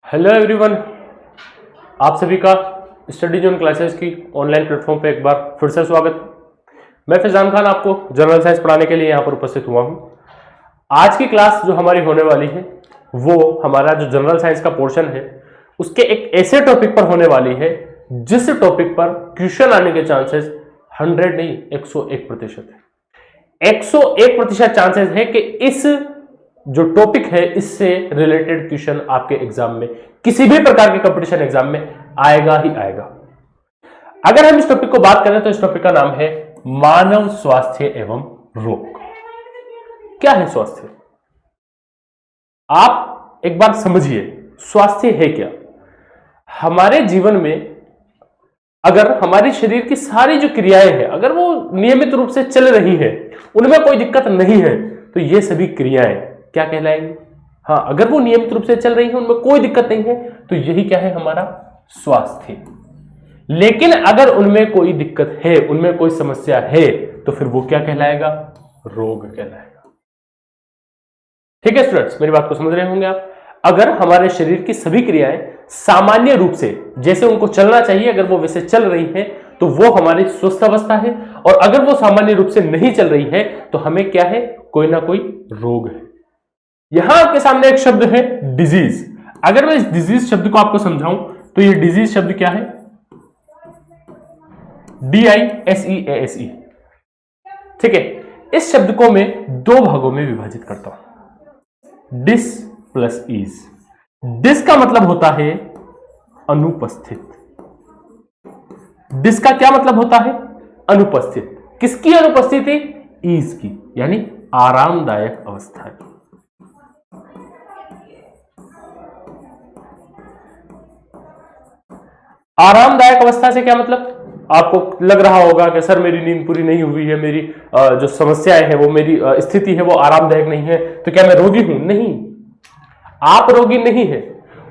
Hello everyone, आप सभी का स्टडी जोन क्लासेस की ऑनलाइन प्लेटफॉर्म पे एक बार फिर से स्वागत। मैं फैजान खान आपको जनरल साइंस पढ़ाने के लिए यहाँ पर उपस्थित हुआ हूँ। आज की क्लास जो हमारी होने वाली है वो हमारा जो जनरल साइंस का पोर्शन है उसके एक ऐसे टॉपिक पर होने वाली है जिस टॉपिक पर क्वेश्चन आने के चांसेस 100 नहीं 101% है। 101% चांसेस है कि इस जो टॉपिक है इससे रिलेटेड क्वेश्चन आपके एग्जाम में किसी भी प्रकार के कंपटीशन एग्जाम में आएगा ही आएगा। अगर हम इस टॉपिक को बात करें तो इस टॉपिक का नाम है मानव स्वास्थ्य एवं रोग। क्या है स्वास्थ्य? आप एक बार समझिए, स्वास्थ्य है क्या? हमारे जीवन में अगर हमारे शरीर की सारी जो क्रियाएं हैं अगर वो नियमित रूप से चल रही है, उनमें कोई दिक्कत नहीं है, तो ये सभी क्रियाएं क्या कहलाएंगी? हाँ, अगर वो नियमित रूप से चल रही है, उनमें कोई दिक्कत नहीं है, तो यही क्या है? हमारा स्वास्थ्य। लेकिन अगर उनमें कोई दिक्कत है, उनमें कोई समस्या है, तो फिर वो क्या कहलाएगा? रोग कहलाएगा। ठीक है स्टूडेंट्स, मेरी बात को समझ रहे होंगे आप। अगर हमारे शरीर की सभी क्रियाएं सामान्य रूप से जैसे उनको चलना चाहिए, अगर वो वैसे चल रही है तो वो हमारी स्वस्थ अवस्था है, और अगर वो सामान्य रूप से नहीं चल रही है तो हमें क्या है? कोई ना कोई रोग है। यहां आपके सामने एक शब्द है डिजीज। अगर मैं इस डिजीज शब्द को आपको समझाऊं तो ये डिजीज शब्द क्या है? DISEASE। ठीक है, इस शब्द को मैं दो भागों में विभाजित करता हूं, डिस प्लस इज। डिस का मतलब होता है अनुपस्थित। डिस का क्या मतलब होता है? अनुपस्थित। किसकी अनुपस्थिति? ईज की, यानी आरामदायक अवस्था की। आरामदायक अवस्था से क्या मतलब? आपको लग रहा होगा कि सर मेरी नींद पूरी नहीं हुई है, मेरी जो समस्याएं हैं वो मेरी स्थिति है वो आरामदायक नहीं है, तो क्या मैं रोगी हूं? नहीं, आप रोगी नहीं है,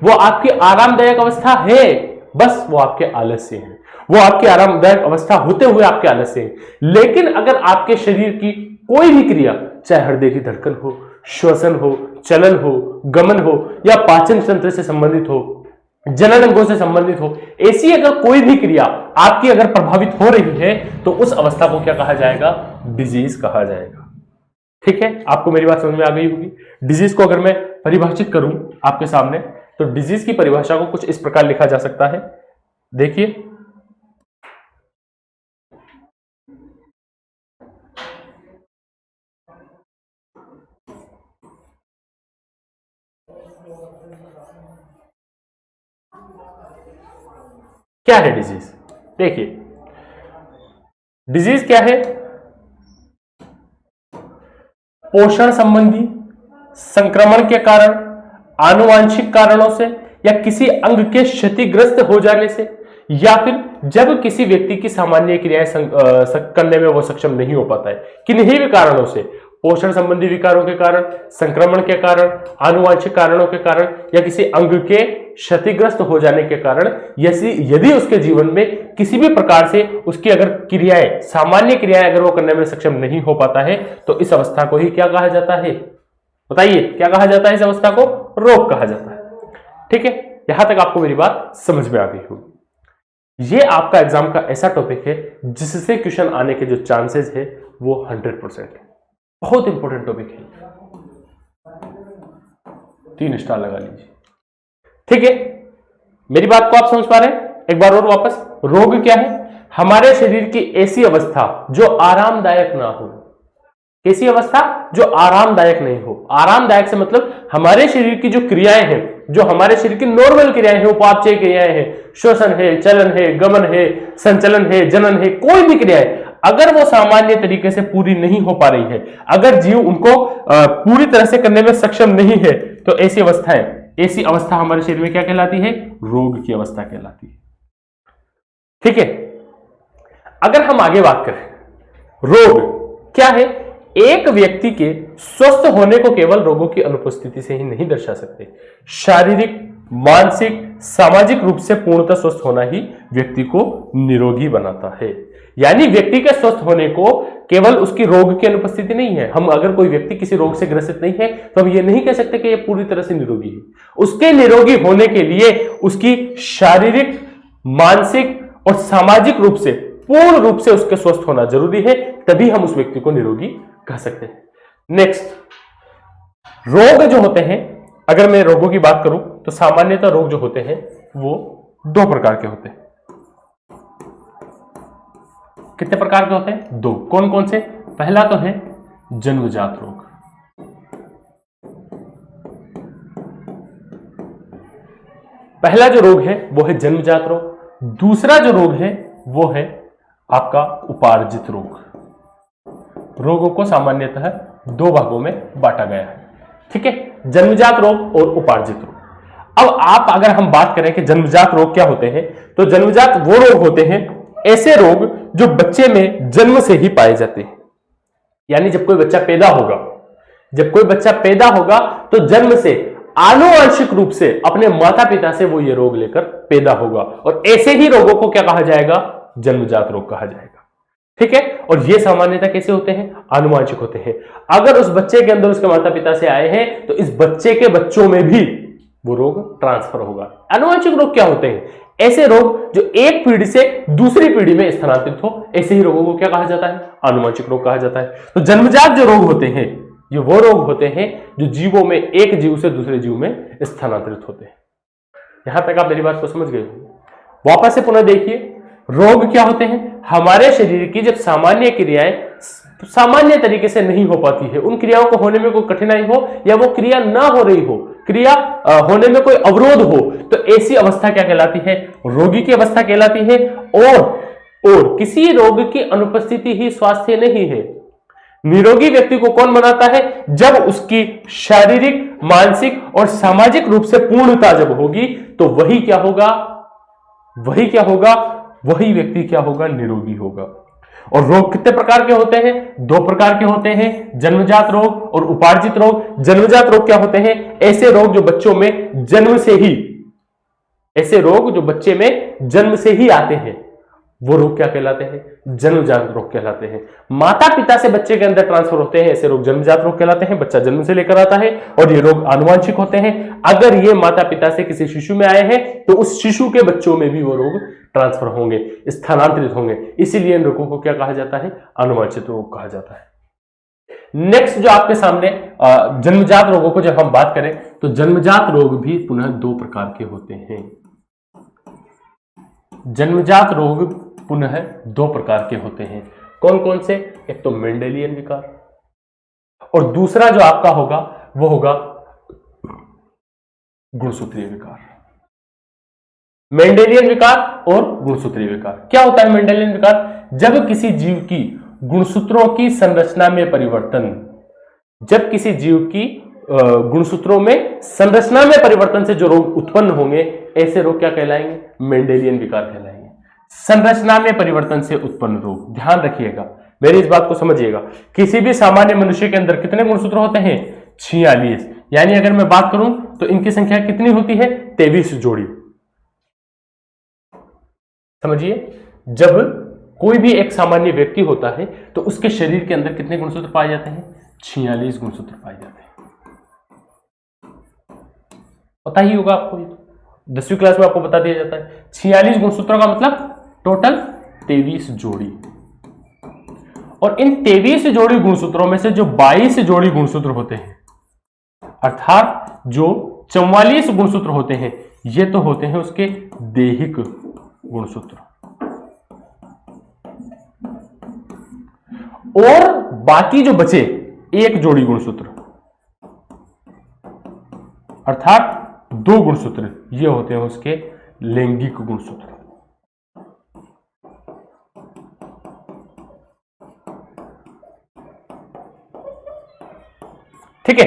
वो आपकी आरामदायक अवस्था है, बस वो आपके आलस्य है, वो आपकी आरामदायक अवस्था होते हुए आपके आलस्य है। लेकिन अगर आपके शरीर की कोई भी क्रिया, चाहे हृदय की धड़कन हो, श्वसन हो, चलन हो, गमन हो, या पाचन तंत्र से संबंधित हो, जनन अंगों से संबंधित हो, ऐसी अगर कोई भी क्रिया आपकी अगर प्रभावित हो रही है तो उस अवस्था को क्या कहा जाएगा? डिजीज कहा जाएगा। ठीक है, आपको मेरी बात समझ में आ गई होगी। डिजीज को अगर मैं परिभाषित करूं आपके सामने तो डिजीज की परिभाषा को कुछ इस प्रकार लिखा जा सकता है, देखिए। क्या है डिजीज? देखिए, डिजीज क्या है? पोषण संबंधी, संक्रमण के कारण, आनुवांशिक कारणों से, या किसी अंग के क्षतिग्रस्त हो जाने से, या फिर जब किसी व्यक्ति की सामान्य क्रियाएं करने में वो सक्षम नहीं हो पाता है, किन्हीं भी कारणों से, पोषण संबंधी विकारों के कारण, संक्रमण के कारण, आनुवांशिक कारणों के कारण, या किसी अंग के क्षतिग्रस्त हो जाने के कारण, यदि उसके जीवन में किसी भी प्रकार से उसकी अगर क्रियाएं, सामान्य क्रियाएं अगर वो करने में सक्षम नहीं हो पाता है, तो इस अवस्था को ही क्या कहा जाता है? बताइए, क्या कहा जाता है? इस अवस्था को रोग कहा जाता है। ठीक है, यहां तक आपको मेरी बात समझ में आ गई होगी। ये आपका एग्जाम का ऐसा टॉपिक है जिससे क्वेश्चन आने के जो चांसेस है वो 100% है। बहुत इंपॉर्टेंट टॉपिक है, 3 स्टार लगा लीजिए। ठीक है, मेरी बात को आप समझ पा रहे हैं? एक बार और वापस, रोग क्या है? हमारे शरीर की ऐसी अवस्था जो आरामदायक ना हो। कैसी अवस्था? जो आरामदायक नहीं हो। आरामदायक से मतलब हमारे शरीर की जो क्रियाएं हैं, जो हमारे शरीर की नॉर्मल क्रियाएं हैं, उपापचय क्रियाएं हैं, श्वसन है, चलन है, गमन है, संचलन है, जनन है, कोई भी क्रियाएं अगर वो सामान्य तरीके से पूरी नहीं हो पा रही है, अगर जीव उनको पूरी तरह से करने में सक्षम नहीं है, तो ऐसी अवस्था हमारे शरीर में क्या कहलाती है? रोग की अवस्था कहलाती है। ठीक है, अगर हम आगे बात करें, रोग क्या है? एक व्यक्ति के स्वस्थ होने को केवल रोगों की अनुपस्थिति से ही नहीं दर्शा सकते। शारीरिक, मानसिक सामाजिक रूप से पूर्णतः स्वस्थ होना ही व्यक्ति को निरोगी बनाता है। यानी व्यक्ति के स्वस्थ होने को केवल उसकी रोग की अनुपस्थिति नहीं है। हम अगर कोई व्यक्ति किसी रोग से ग्रसित नहीं है तो हम ये नहीं कह सकते कि ये पूरी तरह से निरोगी है। उसके निरोगी होने के लिए उसकी शारीरिक, मानसिक और सामाजिक रूप से पूर्ण रूप से उसके स्वस्थ होना जरूरी है, तभी हम उस व्यक्ति को निरोगी कह सकते हैं। नेक्स्ट, रोग जो होते हैं, अगर मैं रोगों की बात करूं तो सामान्यतः रोग जो होते हैं वो दो प्रकार के होते हैं। कितने प्रकार के होते हैं? दो। कौन कौन से? पहला तो है जन्मजात रोग। पहला जो रोग है वो है जन्मजात रोग। दूसरा जो रोग है वो है आपका उपार्जित रोग। रोगों को सामान्यतः दो भागों में बांटा गया है, ठीक है, जन्मजात रोग और उपार्जित रोग। अब आप अगर हम बात करें कि जन्मजात रोग क्या होते हैं, तो जन्मजात वो रोग होते हैं, ऐसे रोग जो बच्चे में जन्म से ही पाए जाते हैं। यानी जब कोई बच्चा पैदा होगा तो जन्म से आनुवंशिक रूप से अपने माता पिता से वो ये रोग लेकर पैदा होगा, और ऐसे ही रोगों को क्या कहा जाएगा? जन्मजात रोग कहा जाएगा, ठीक है। और ये सामान्यतः कैसे होते हैं? आनुवंशिक होते हैं। अगर उस बच्चे के अंदर उसके माता पिता से आए हैं तो इस बच्चे के बच्चों में भी वो रोग ट्रांसफर होगा। आनुवंशिक रोग क्या होते हैं? ऐसे रोग जो एक पीढ़ी से दूसरी पीढ़ी में स्थानांतरित हो, ऐसे ही रोगों को क्या कहा जाता है? आनुवंशिक रोग कहा जाता है। तो जन्मजात जो रोग होते हैं ये वो रोग होते हैं जो जीवों में एक जीव से दूसरे जीव में स्थानांतरित होते हैं। यहां तक आप मेरी बात को समझ गए हो? वापस से पुनः देखिए, रोग क्या होते हैं? हमारे शरीर की जब सामान्य क्रियाएं सामान्य तरीके से नहीं हो पाती है, उन क्रियाओं को होने में कोई कठिनाई हो या वो क्रिया ना हो रही हो, क्रिया होने में कोई अवरोध हो, तो ऐसी अवस्था क्या कहलाती है? रोगी की अवस्था कहलाती है। और किसी रोग की अनुपस्थिति ही स्वास्थ्य नहीं है। निरोगी व्यक्ति को कौन बनाता है? जब उसकी शारीरिक, मानसिक और सामाजिक रूप से पूर्णता जब होगी तो वही क्या होगा? वही व्यक्ति क्या होगा? निरोगी होगा। और रोग कितने प्रकार के होते हैं? दो प्रकार के होते हैं, जन्मजात रोग और उपार्जित रोग। जन्मजात रोग क्या होते हैं? ऐसे रोग जो बच्चों में जन्म से ही आते हैं, वो रोग क्या कहलाते हैं? जन्मजात रोग कहलाते हैं। माता पिता से बच्चे के अंदर ट्रांसफर होते हैं, ऐसे रोग जन्मजात रोग कहलाते हैं। बच्चा जन्म से लेकर आता है और ये रोग आनुवंशिक होते हैं। अगर ये माता पिता से किसी शिशु में आए हैं तो उस शिशु के बच्चों में भी वो रोग ट्रांसफर होंगे, स्थानांतरित होंगे। इसीलिए इन रोगों को क्या कहा जाता है? आनुवंशिक रोग कहा जाता है। नेक्स्ट जो आपके सामने जन्मजात रोगों को जब हम बात करें तो जन्मजात रोग भी पुनः दो प्रकार के होते हैं। जन्मजात रोग पुनः दो प्रकार के होते हैं। कौन कौन से? एक तो मेंडेलियन विकार और दूसरा जो आपका होगा वो होगा गुणसूत्रीय विकार। मेंडेलियन विकार और गुणसूत्रीय विकार क्या होता है? मेंडेलियन विकार जब किसी जीव की गुणसूत्रों की संरचना में परिवर्तन, गुणसूत्रों में संरचना में परिवर्तन से जो रोग उत्पन्न होंगे, ऐसे रोग क्या कहलाएंगे? मेंडेलियन विकार कहलाएंगे। संरचना में परिवर्तन से उत्पन्न रोग, ध्यान रखिएगा, मेरी इस बात को समझिएगा। किसी भी सामान्य मनुष्य के अंदर कितने गुणसूत्र होते हैं? 46। यानी अगर मैं बात करूं तो इनकी संख्या कितनी होती है? 23 जोड़ी। समझिए, जब कोई भी एक सामान्य व्यक्ति होता है तो उसके शरीर के अंदर कितने गुणसूत्र पाए जाते हैं? 46 गुणसूत्र पाए जाते हैं। पता ही होगा आपको, 10वीं क्लास में आपको बता दिया जाता है। 46 गुणसूत्रों का मतलब टोटल 23 जोड़ी। और इन 23 जोड़ी गुणसूत्रों में से जो 22 जोड़ी गुणसूत्र होते हैं, अर्थात जो 44 गुणसूत्र होते हैं, ये तो होते हैं उसके दैहिक गुणसूत्र, और बाकी जो बचे एक जोड़ी गुणसूत्र अर्थात 2 गुणसूत्र, ये होते हैं उसके लैंगिक गुणसूत्र। ठीक है,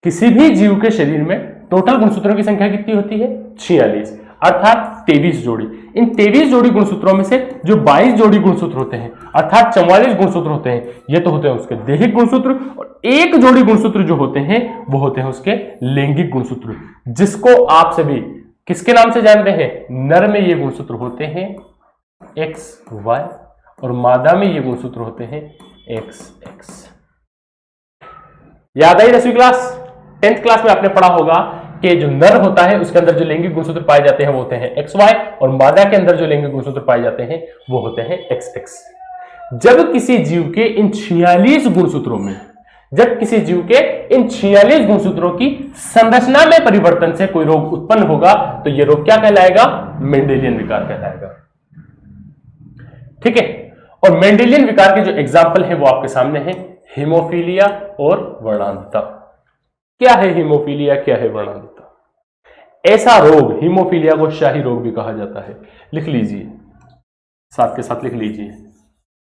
किसी भी जीव के शरीर में टोटल गुणसूत्रों की संख्या कितनी होती है? 46। अर्थात 23 जोड़ी। इन 23 जोड़ी गुणसूत्रों में से जो 22 जोड़ी गुणसूत्र होते हैं अर्थात 44 गुणसूत्र होते हैं, ये तो होते हैं उसके दैहिक गुणसूत्र, और एक जोड़ी गुणसूत्र जो होते हैं वो होते हैं उसके लैंगिक गुणसूत्र, जिसको आप सभी किसके नाम से जानते हैं? नर में ये गुणसूत्र होते हैं एक्स वाई और मादा में ये गुणसूत्र होते हैं एक्स एक्स। याद आई 10वीं क्लास? 10th क्लास में आपने पढ़ा होगा कि जो नर होता है उसके अंदर जो लैंगिक गुणसूत्र पाए जाते हैं वो होते हैं एक्स वाई, और मादा के अंदर जो लैंगिक गुणसूत्र पाए जाते हैं वो होते हैं एक्स एक्स। जब किसी जीव के इन 46 गुणसूत्रों में जब किसी जीव के इन 46 गुणसूत्रों की संरचना में परिवर्तन से कोई रोग उत्पन्न होगा तो यह रोग क्या कहलाएगा? मेंडेलियन विकार कहलाएगा। ठीक है, और मेंडेलियन विकार के जो एग्जाम्पल है वो आपके सामने है, हीमोफीलिया और वर्णांधता। क्या है हीमोफीलिया, क्या है वर्णांधता? ऐसा रोग, हीमोफीलिया को शाही रोग भी कहा जाता है। लिख लीजिए, साथ के साथ लिख लीजिए,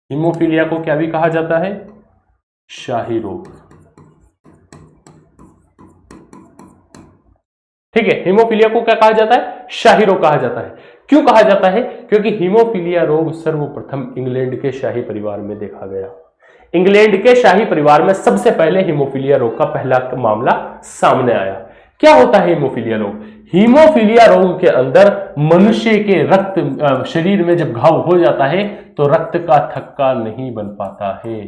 हीमोफीलिया को क्या भी कहा जाता है? शाही रोग। ठीक है, हीमोफीलिया को क्या कहा जाता है? शाही रोग कहा जाता है। क्यों कहा जाता है? क्योंकि हीमोफीलिया रोग सर्वप्रथम इंग्लैंड के शाही परिवार में देखा गया। इंग्लैंड के शाही परिवार में सबसे पहले हीमोफीलिया रोग का पहला मामला सामने आया। क्या होता है हीमोफीलिया रोग? हीमोफीलिया रोग के अंदर मनुष्य के रक्त शरीर में जब घाव हो जाता है तो रक्त का थक्का नहीं बन पाता है।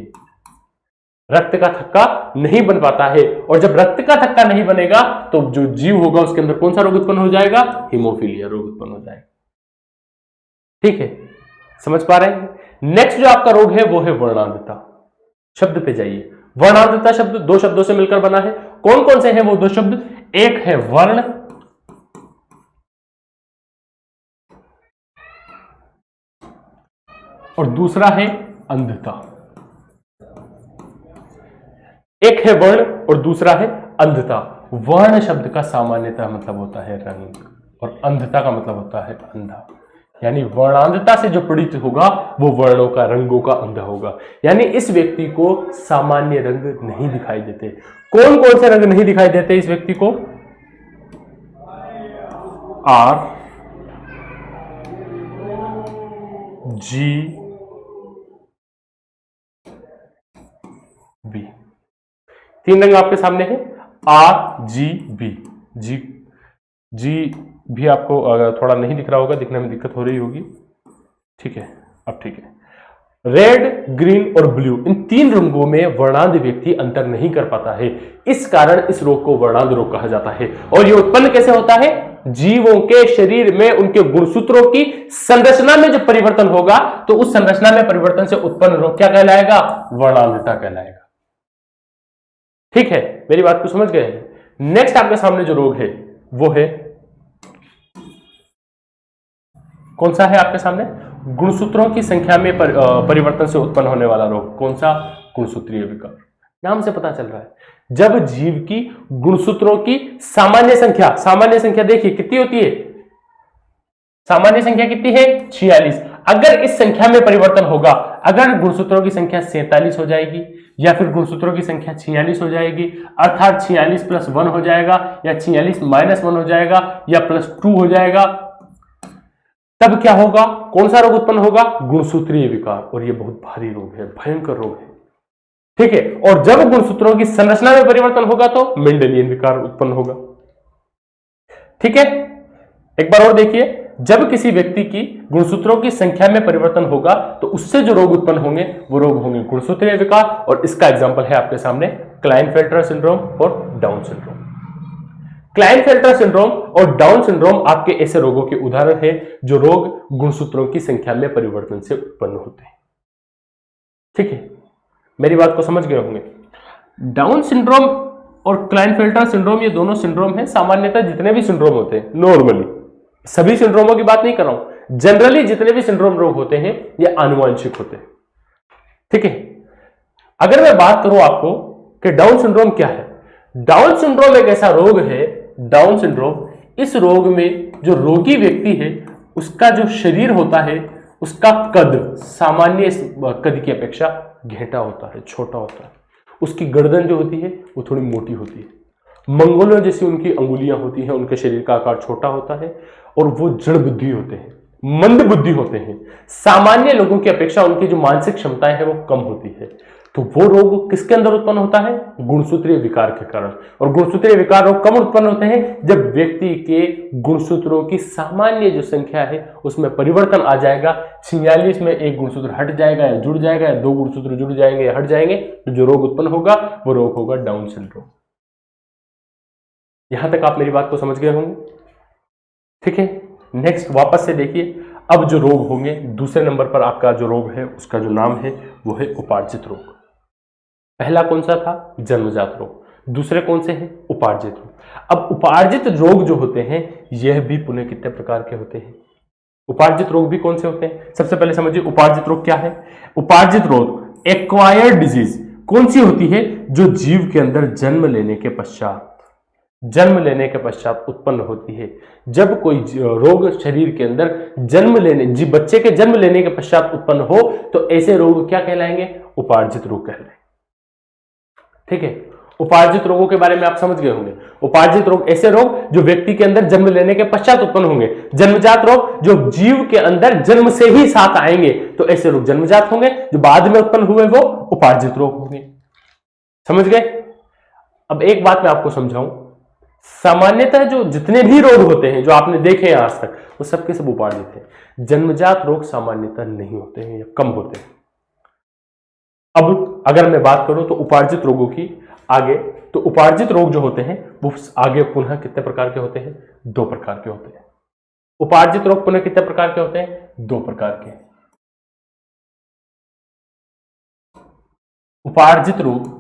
रक्त का थक्का नहीं बन पाता है, और जब रक्त का थक्का नहीं बनेगा तो जो जीव होगा उसके अंदर कौन सा रोग उत्पन्न हो जाएगा? हीमोफीलिया रोग उत्पन्न हो जाएगा। ठीक है, समझ पा रहे हैं? नेक्स्ट जो आपका रोग है वो है वर्णांधता। शब्द पे जाइए। वर्णांधता शब्द दो शब्दों से मिलकर बना है। कौन कौन से हैं वो दो शब्द? एक है वर्ण और दूसरा है अंधता। एक है वर्ण और दूसरा है अंधता। वर्ण शब्द का सामान्यतः मतलब होता है रंग, और अंधता का मतलब होता है अंधा। यानी वर्णांधता से जो पीड़ित होगा वो वर्णों का, रंगों का अंधा होगा। यानी इस व्यक्ति को सामान्य रंग नहीं दिखाई देते। कौन कौन से रंग नहीं दिखाई देते इस व्यक्ति को? आर जी बी, तीन रंग आपके सामने हैं, आर जी बी। जी जी भी आपको थोड़ा नहीं दिख रहा होगा, दिखने में दिक्कत हो रही होगी। ठीक है, अब ठीक है। रेड, ग्रीन और ब्लू, इन तीन रंगों में वर्णांध व्यक्ति अंतर नहीं कर पाता है। इस कारण इस रोग को वर्णांध रोग कहा जाता है। और यह उत्पन्न कैसे होता है? जीवों के शरीर में उनके गुणसूत्रों की संरचना में जब परिवर्तन होगा तो उस संरचना में परिवर्तन से उत्पन्न रोग क्या कहलाएगा? वर्णांधता कहलाएगा। ठीक है, मेरी बात को समझ गए? नेक्स्ट आपके सामने जो रोग है वो है, कौन सा है आपके सामने? गुणसूत्रों की संख्या में परिवर्तन से उत्पन्न होने वाला रोग। कौन सा? गुणसूत्रीय विकार। नाम से पता चल रहा है, जब जीव की गुणसूत्रों की सामान्य संख्या देखिए कितनी होती है? सामान्य संख्या कितनी है? 46। अगर इस संख्या में परिवर्तन होगा, अगर गुणसूत्रों की संख्या 47 हो जाएगी या फिर गुणसूत्रों की संख्या 46 हो जाएगी, अर्थात 46 + 1 हो जाएगा या 46 - 1 हो जाएगा या +2 हो जाएगा, तब क्या होगा? कौन सा रोग उत्पन्न होगा? गुणसूत्रीय विकार। और यह बहुत भारी रोग है, भयंकर रोग है। ठीक है, और जब गुणसूत्रों की संरचना में परिवर्तन होगा तो मेंडेलियन विकार उत्पन्न होगा। ठीक है, एक बार और देखिए, जब किसी व्यक्ति की गुणसूत्रों की संख्या में परिवर्तन होगा तो उससे जो रोग उत्पन्न होंगे वो रोग होंगे गुणसूत्रीय विकार। और इसका एग्जांपल है आपके सामने क्लाइनफेल्टर सिंड्रोम और डाउन सिंड्रोम। क्लाइनफेल्टर सिंड्रोम और डाउन सिंड्रोम आपके ऐसे रोगों के उदाहरण हैं जो रोग गुणसूत्रों की संख्या में परिवर्तन से उत्पन्न होते हैं। ठीक है, मेरी बात को समझ गए होंगे? डाउन सिंड्रोम और क्लाइनफेल्टर सिंड्रोम ये दोनों सिंड्रोम हैं। सामान्यतः जितने भी सिंड्रोम होते हैं, नॉर्मली सभी सिंड्रोमों की बात नहीं कर रहा हूं, जनरली जितने भी सिंड्रोम रोग होते हैं ये आनुवंशिक होते हैं। ठीक है, अगर मैं बात करूं आपको कि डाउन सिंड्रोम क्या है, डाउन सिंड्रोम एक ऐसा रोग है, डाउन सिंड्रोम, इस रोग में जो रोगी व्यक्ति है उसका जो शरीर होता है उसका कद सामान्य कद की अपेक्षा घेटा होता है, छोटा होता है। उसकी गर्दन जो होती है वो थोड़ी मोटी होती है, मंगोलों जैसी उनकी अंगुलियां होती हैं, उनके शरीर का आकार छोटा होता है और वो जड़ बुद्धि होते हैं, मंद बुद्धि होते हैं। सामान्य लोगों की अपेक्षा उनकी जो मानसिक क्षमताएं हैं वो कम होती है। तो वो रोग किसके अंदर उत्पन्न होता है? गुणसूत्रीय विकार के कारण। और गुणसूत्रीय विकार रोग कब उत्पन्न होते हैं? जब व्यक्ति के गुणसूत्रों की सामान्य जो संख्या है उसमें परिवर्तन आ जाएगा। 46 में एक गुणसूत्र हट जाएगा या जुड़ जाएगा, या 2 गुणसूत्र जुड़ जाएंगे या हट जाएंगे, तो जो रोग उत्पन्न होगा वो रोग होगा डाउन सिंड्रोम। यहां तक आप मेरी बात को समझ गए होंगे? ठीक है, नेक्स्ट वापस से देखिए। अब जो रोग होंगे, दूसरे नंबर पर आपका जो रोग है उसका जो नाम है वो है उपार्जित रोग। पहला कौन सा था? जन्मजात रोग। दूसरे कौन से हैं? उपार्जित रोग। अब उपार्जित रोग जो होते हैं यह भी पुनः कितने प्रकार के होते हैं? उपार्जित रोग भी कौन से होते हैं? सबसे पहले समझिए उपार्जित रोग क्या है। उपार्जित रोग एक्वायर्ड डिजीज कौन सी होती है? जो जीव के अंदर जन्म लेने के पश्चात उत्पन्न होती है। जब कोई रोग शरीर के अंदर बच्चे के जन्म लेने के पश्चात उत्पन्न हो तो ऐसे रोग क्या कहलाएंगे? उपार्जित रोग कहलाएंगे। ठीक है, उपार्जित रोगों के बारे में आप समझ गए होंगे। उपार्जित रोग ऐसे रोग जो व्यक्ति के अंदर जन्म लेने के पश्चात उत्पन्न होंगे। जन्मजात रोग जो जीव के अंदर जन्म से ही साथ आएंगे, तो ऐसे रोग जन्मजात होंगे। जो बाद में उत्पन्न हुए वो उपार्जित रोग होंगे। समझ गए? अब एक बात मैं आपको समझाऊं, सामान्यतः जो जितने भी रोग होते हैं जो आपने देखे हैं आज तक, वो सबके सब उपार्जित हैं। जन्मजात रोग सामान्यतः नहीं होते हैं या कम होते हैं। अब अगर मैं बात करूं तो उपार्जित रोगों की आगे, तो उपार्जित रोग जो होते हैं वो आगे पुनः कितने प्रकार के होते हैं? 2 प्रकार के होते हैं। उपार्जित रोग पुनः कितने प्रकार के होते हैं? 2 प्रकार के। उपार्जित रोग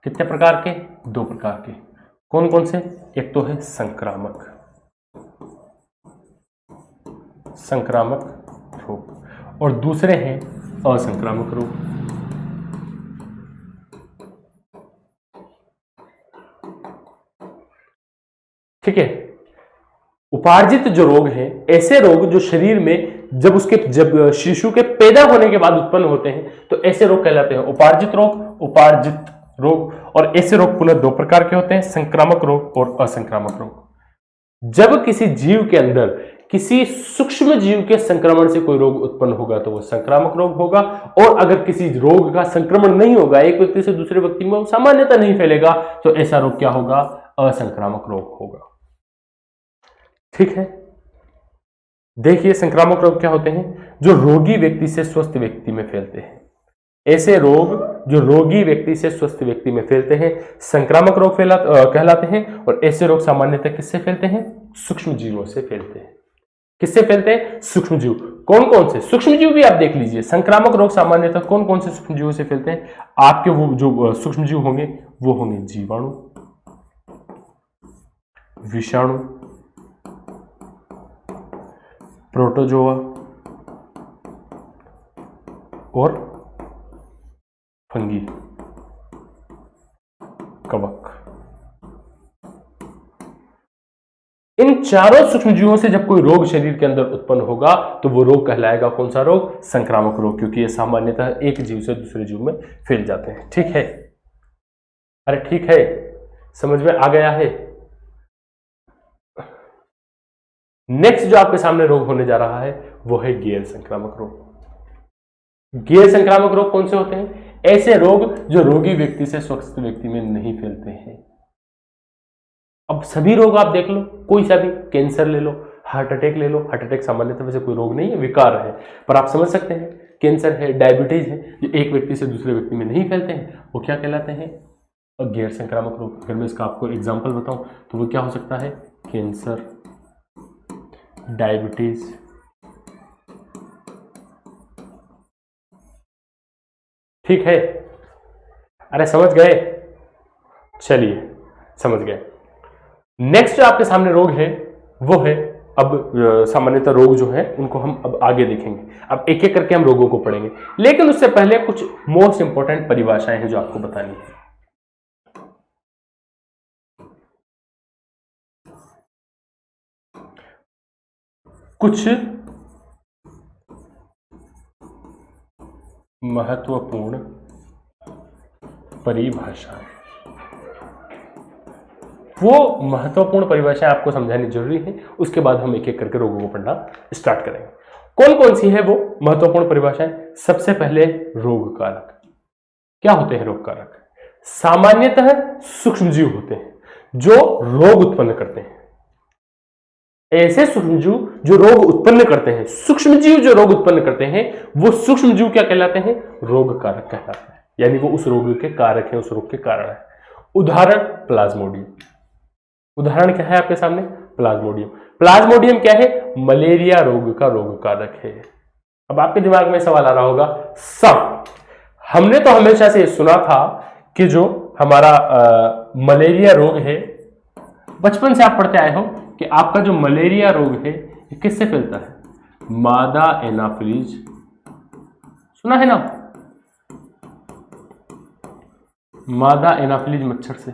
कितने प्रकार के? 2 प्रकार के। कौन कौन से? एक तो है संक्रामक रोग और दूसरे हैं असंक्रामक रोग। ठीक है, उपार्जित जो रोग हैं ऐसे रोग जो शरीर में जब शिशु के पैदा होने के बाद उत्पन्न होते हैं, तो ऐसे रोग कहलाते हैं उपार्जित रोग। और ऐसे रोग पुनः 2 प्रकार के होते हैं, संक्रामक रोग और असंक्रामक रोग। जब किसी जीव के अंदर किसी सूक्ष्म जीव के संक्रमण से कोई रोग उत्पन्न होगा तो वो संक्रामक रोग होगा। और अगर किसी रोग का संक्रमण नहीं होगा, एक व्यक्ति से दूसरे व्यक्ति में सामान्यतः नहीं फैलेगा, तो ऐसा रोग क्या होगा? असंक्रामक रोग होगा। ठीक है, देखिए संक्रामक रोग क्या होते हैं? जो रोगी व्यक्ति से स्वस्थ व्यक्ति में फैलते हैं। ऐसे रोग जो रोगी व्यक्ति से स्वस्थ व्यक्ति में फैलते हैं संक्रामक रोग कहलाते हैं। और ऐसे रोग सामान्यतः किससे फैलते हैं? सूक्ष्म जीवों से फैलते हैं। किससे फैलते हैं? सूक्ष्म जीव। कौन कौन से सूक्ष्म जीव भी आप देख लीजिए। संक्रामक रोग सामान्यतः कौन कौन से सूक्ष्म जीवों से फैलते हैं? आपके वो जो सूक्ष्म जीव होंगे वो होंगे जीवाणु, विषाणु, प्रोटोजोआ और फंगी, कवक। इन चारों सूक्ष्मजीवों से जब कोई रोग शरीर के अंदर उत्पन्न होगा तो वो रोग कहलाएगा कौन सा रोग? संक्रामक रोग, क्योंकि ये सामान्यतः एक जीव से दूसरे जीव में फैल जाते हैं। ठीक है, अरे ठीक है, समझ में आ गया है? नेक्स्ट जो आपके सामने रोग होने जा रहा है वो है गैर संक्रामक रोग। गैर संक्रामक रोग कौन से होते हैं? ऐसे रोग जो रोगी व्यक्ति से स्वस्थ व्यक्ति में नहीं फैलते हैं। अब सभी रोग आप देख लो, कोई सा भी, कैंसर ले लो, हार्ट अटैक ले लो। हार्ट अटैक सामान्यतः वैसे कोई रोग नहीं है, विकार है, पर आप समझ सकते हैं कैंसर है, डायबिटीज है, जो एक व्यक्ति से दूसरे व्यक्ति में नहीं फैलते हैं, वो क्या कहलाते हैं? गैर संक्रामक रोग। अगर मैं इसका आपको एग्जाम्पल बताऊं तो वो क्या हो सकता है? कैंसर, डायबिटीज, ठीक है, अरे समझ गए? चलिए समझ गए। नेक्स्ट जो आपके सामने रोग है वो है, अब सामान्यतः रोग जो है उनको हम अब आगे देखेंगे। अब एक एक करके हम रोगों को पढ़ेंगे, लेकिन उससे पहले कुछ मोस्ट इंपॉर्टेंट परिभाषाएं हैं जो आपको बतानी है। कुछ महत्वपूर्ण परिभाषाएं। वो महत्वपूर्ण परिभाषाएं आपको समझानी जरूरी है, उसके बाद हम एक एक करके रोगों को पढ़ना स्टार्ट करेंगे। कौन कौन सी है वो महत्वपूर्ण परिभाषाएं? सबसे पहले रोग कारक। क्या होते हैं रोग कारक? सामान्यतः सूक्ष्मजीव होते हैं जो रोग उत्पन्न करते हैं। ऐसे सूक्ष्मजीव जो रोग उत्पन्न करते हैं, सूक्ष्मजीव जो रोग उत्पन्न करते हैं, वो सूक्ष्मजीव क्या कहलाते हैं? रोग कारक कहलाते हैं, यानी वो उस रोग के कारक है, उस रोग के कारण है। उदाहरण प्लाज्मोडियम। उदाहरण क्या है आपके सामने? प्लाज्मोडियम। प्लाज्मोडियम क्या है? मलेरिया रोग का रोग कारक है। अब आपके दिमाग में सवाल आ रहा होगा, सब हमने तो हमेशा से सुना था कि जो हमारा मलेरिया रोग है, बचपन से आप पढ़ते आए हो कि आपका जो मलेरिया रोग है ये किससे फैलता है? मादा एनाफिलीज, सुना है ना? मादा एनाफिलीज मच्छर से।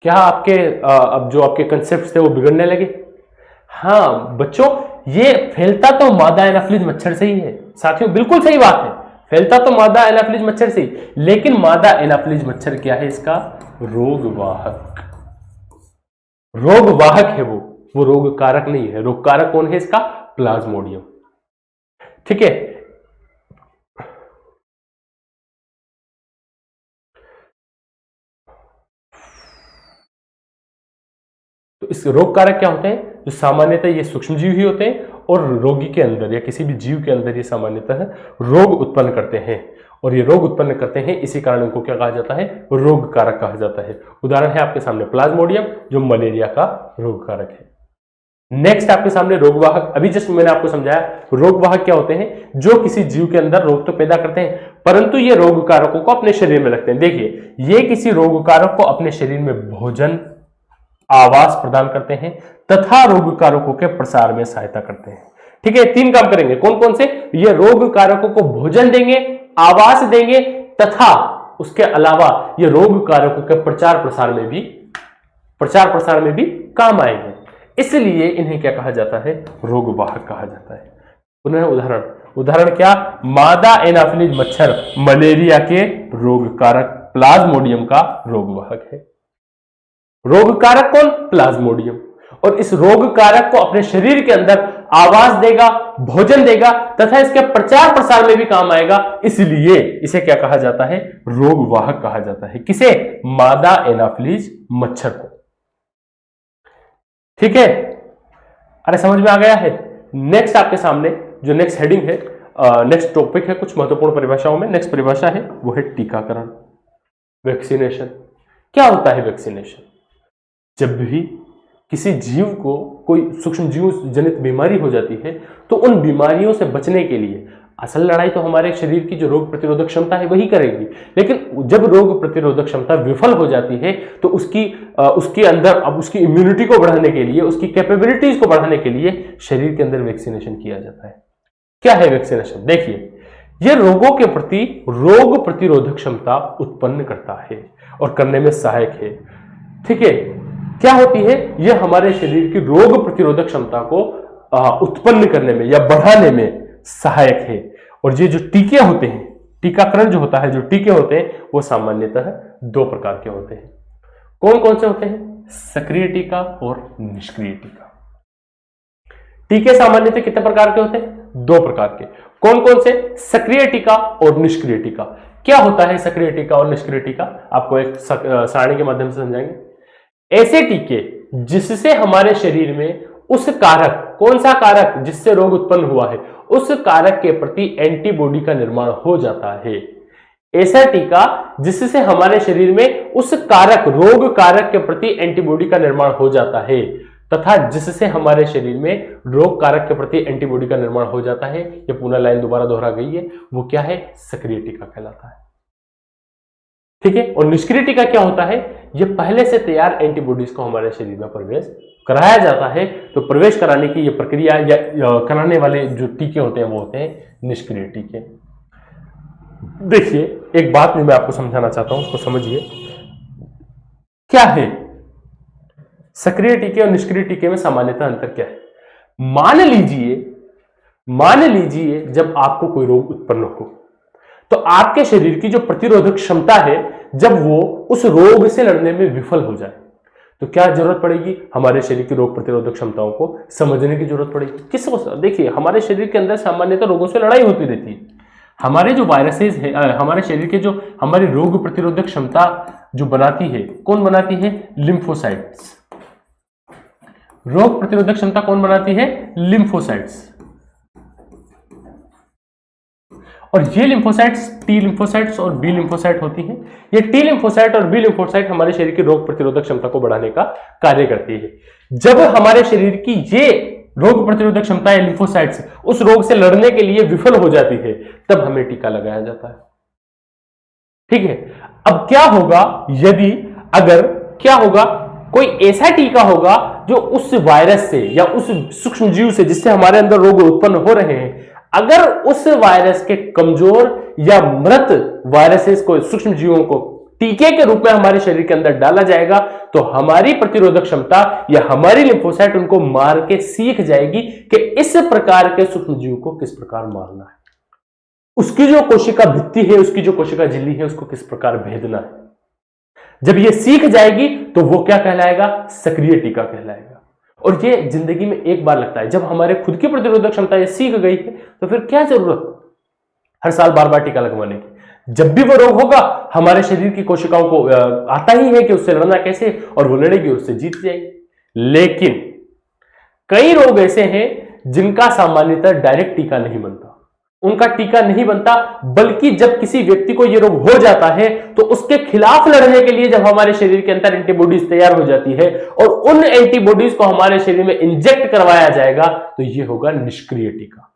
क्या आपके अब जो आपके कंसेप्ट थे वो बिगड़ने लगे? हाँ बच्चों, ये फैलता तो मादा एनाफिलीज मच्छर से ही है। साथियों बिल्कुल सही बात है, फैलता तो मादा एनाफिलीज मच्छर से ही, लेकिन मादा एनाफिलीज मच्छर क्या है? इसका रोगवाहक। रोगवाहक है वो रोग कारक नहीं है। रोग कारक कौन है इसका? प्लाज्मोडियम। ठीक है, तो इस रोग कारक क्या होते हैं? जो सामान्यतः ये सूक्ष्मजीव ही होते हैं और रोगी के अंदर या किसी भी जीव के अंदर ये सामान्यतः रोग उत्पन्न करते हैं, और ये रोग उत्पन्न करते हैं, इसी कारण इनको क्या कहा जाता है? रोग कारक कहा जाता है। उदाहरण है आपके सामने प्लाज्मोडियम, जो मलेरिया का रोग कारक है। नेक्स्ट आपके सामने रोगवाहक। अभी जस्ट मैंने आपको समझाया रोगवाहक क्या होते हैं, जो किसी जीव के अंदर रोग तो पैदा करते हैं, परंतु ये रोग कारकों को अपने शरीर में रखते हैं। देखिए, ये किसी रोग कारक को अपने शरीर में भोजन, आवास प्रदान करते हैं तथा रोग कारकों के प्रसार में सहायता करते हैं। ठीक है, तीन काम करेंगे। कौन कौन से? ये रोग कारकों को भोजन देंगे, आवास देंगे, तथा उसके अलावा ये रोग कारकों के प्रचार प्रसार में भी काम आएंगे। इसलिए इन्हें क्या कहा जाता है? रोगवाहक कहा जाता है। पुनः उदाहरण क्या? मादा एनाफिलीज मच्छर मलेरिया के रोग कारक, प्लाज्मोडियम का रोगवाहक है। रोग कारक कौन? प्लाज्मोडियम। और इस रोग कारक को अपने शरीर के अंदर आवास देगा, भोजन देगा, तथा इसके प्रचार प्रसार में भी काम आएगा, इसलिए इसे क्या कहा जाता है? रोगवाहक कहा जाता है। किसे? मादा एनाफिलीज मच्छर को। ठीक है, अरे समझ में आ गया है? नेक्स्ट आपके सामने जो नेक्स्ट हेडिंग है, नेक्स्ट टॉपिक है, कुछ महत्वपूर्ण परिभाषाओं में नेक्स्ट परिभाषा है वो है टीकाकरण, वैक्सीनेशन। क्या होता है वैक्सीनेशन? जब भी किसी जीव को कोई सूक्ष्म जीव जनित बीमारी हो जाती है, तो उन बीमारियों से बचने के लिए असल लड़ाई तो हमारे शरीर की जो रोग प्रतिरोधक क्षमता है वही करेगी, लेकिन जब रोग प्रतिरोधक क्षमता विफल हो जाती है तो उसके अंदर अब उसकी इम्यूनिटी को बढ़ाने के लिए, उसकी कैपेबिलिटीज को बढ़ाने के लिए शरीर के अंदर वैक्सीनेशन किया जाता है। क्या है वैक्सीनेशन? देखिए, यह रोगों के प्रति रोग प्रतिरोधक क्षमता उत्पन्न करता है और करने में सहायक है। ठीक है, क्या होती है? यह हमारे शरीर की रोग प्रतिरोधक क्षमता को उत्पन्न करने में या बढ़ाने में सहायक है। और ये जो टीके होते हैं, टीकाकरण जो होता है, जो टीके होते हैं, वो सामान्यतः दो प्रकार के होते हैं। कौन कौन से होते हैं? सक्रिय टीका और निष्क्रिय टीका। टीके सामान्यतः कितने प्रकार के होते हैं? दो प्रकार के। कौन कौन से? सक्रिय टीका और निष्क्रिय टीका। क्या होता है सक्रिय टीका और निष्क्रिय टीका? आपको एक सारणी के माध्यम से समझाएंगे। ऐसे टीके जिससे हमारे शरीर में उस कारक, कौन सा कारक जिससे रोग उत्पन्न हुआ है, उस कारक के प्रति एंटीबॉडी का निर्माण हो जाता है। ऐसा टीका जिससे हमारे शरीर में उस कारक, रोग कारक के प्रति एंटीबॉडी का निर्माण हो जाता है, तथा जिससे हमारे शरीर में रोग कारक के प्रति एंटीबॉडी का निर्माण हो जाता है। ये पुनः लाइन दोबारा दोहरा गई है, वो क्या है? सक्रिय टीका कहलाता है। ठीक है, और निष्क्रिय टीका क्या होता है? यह पहले से तैयार एंटीबॉडीज को हमारे शरीर में प्रवेश कराया जाता है। तो प्रवेश कराने की यह प्रक्रिया या कराने वाले जो टीके होते हैं वो होते हैं निष्क्रिय टीके। देखिए, एक बात मैं आपको समझाना चाहता हूं, उसको समझिए। क्या है सक्रिय टीके और निष्क्रिय टीके में सामान्यतः अंतर क्या है? मान लीजिए जब आपको कोई रोग उत्पन्न हो, तो आपके शरीर की जो प्रतिरोधक क्षमता है, जब वो उस रोग से लड़ने में विफल हो जाए, तो क्या जरूरत पड़ेगी? हमारे शरीर की रोग प्रतिरोधक क्षमताओं को समझने की जरूरत पड़ेगी। किसको? देखिए, हमारे शरीर के अंदर सामान्यतः रोगों से लड़ाई होती रहती है। हमारे जो वायरसेस है, हमारे शरीर के जो हमारी रोग प्रतिरोधक क्षमता जो बनाती है, कौन बनाती है? लिम्फोसाइट्स। रोग प्रतिरोधक क्षमता कौन बनाती है? लिम्फोसाइट्स। और ये लिम्फोसाइट्स टी लिम्फोसाइट्स और बी लिम्फोसाइट होती हैं। ये टी लिम्फोसाइट और बी लिम्फोसाइट हमारे शरीर की रोग प्रतिरोधक क्षमता को बढ़ाने का कार्य करती है। जब हमारे शरीर की ये रोग प्रतिरोधक क्षमता है लिम्फोसाइट्स उस रोग से लड़ने के लिए विफल हो जाती है, तब हमें टीका लगाया जाता है। ठीक है। अब क्या होगा यदि क्या होगा, कोई ऐसा टीका होगा जो उस वायरस से या उस सूक्ष्म जीव से जिससे हमारे अंदर रोग उत्पन्न हो रहे हैं, अगर उस वायरस के कमजोर या मृत वायरसेस को, सूक्ष्म जीवों को टीके के रूप में हमारे शरीर के अंदर डाला जाएगा, तो हमारी प्रतिरोधक क्षमता या हमारी लिम्फोसाइट उनको मार के सीख जाएगी कि इस प्रकार के सूक्ष्म जीव को किस प्रकार मारना है, उसकी जो कोशिका भित्ति है, उसकी जो कोशिका झिल्ली है, उसको किस प्रकार भेदना है। जब ये सीख जाएगी तो वो क्या कहलाएगा? सक्रिय टीका कहलाएगा। और ये जिंदगी में एक बार लगता है। जब हमारे खुद की प्रतिरोधक क्षमता ये सीख गई है, तो फिर क्या जरूरत हर साल बार बार टीका लगवाने की? जब भी वो रोग होगा, हमारे शरीर की कोशिकाओं को आता ही है कि उससे लड़ना कैसे, और वो लड़ेगी और उससे जीत जाएगी। लेकिन कई रोग ऐसे हैं जिनका सामान्यतः डायरेक्ट टीका नहीं बनता, उनका टीका नहीं बनता, बल्कि जब किसी व्यक्ति को यह रोग हो जाता है तो उसके खिलाफ लड़ने के लिए जब हमारे शरीर के अंदर एंटीबॉडीज तैयार हो जाती है और उन एंटीबॉडीज को हमारे शरीर में इंजेक्ट करवाया जाएगा, तो यह होगा निष्क्रिय टीका।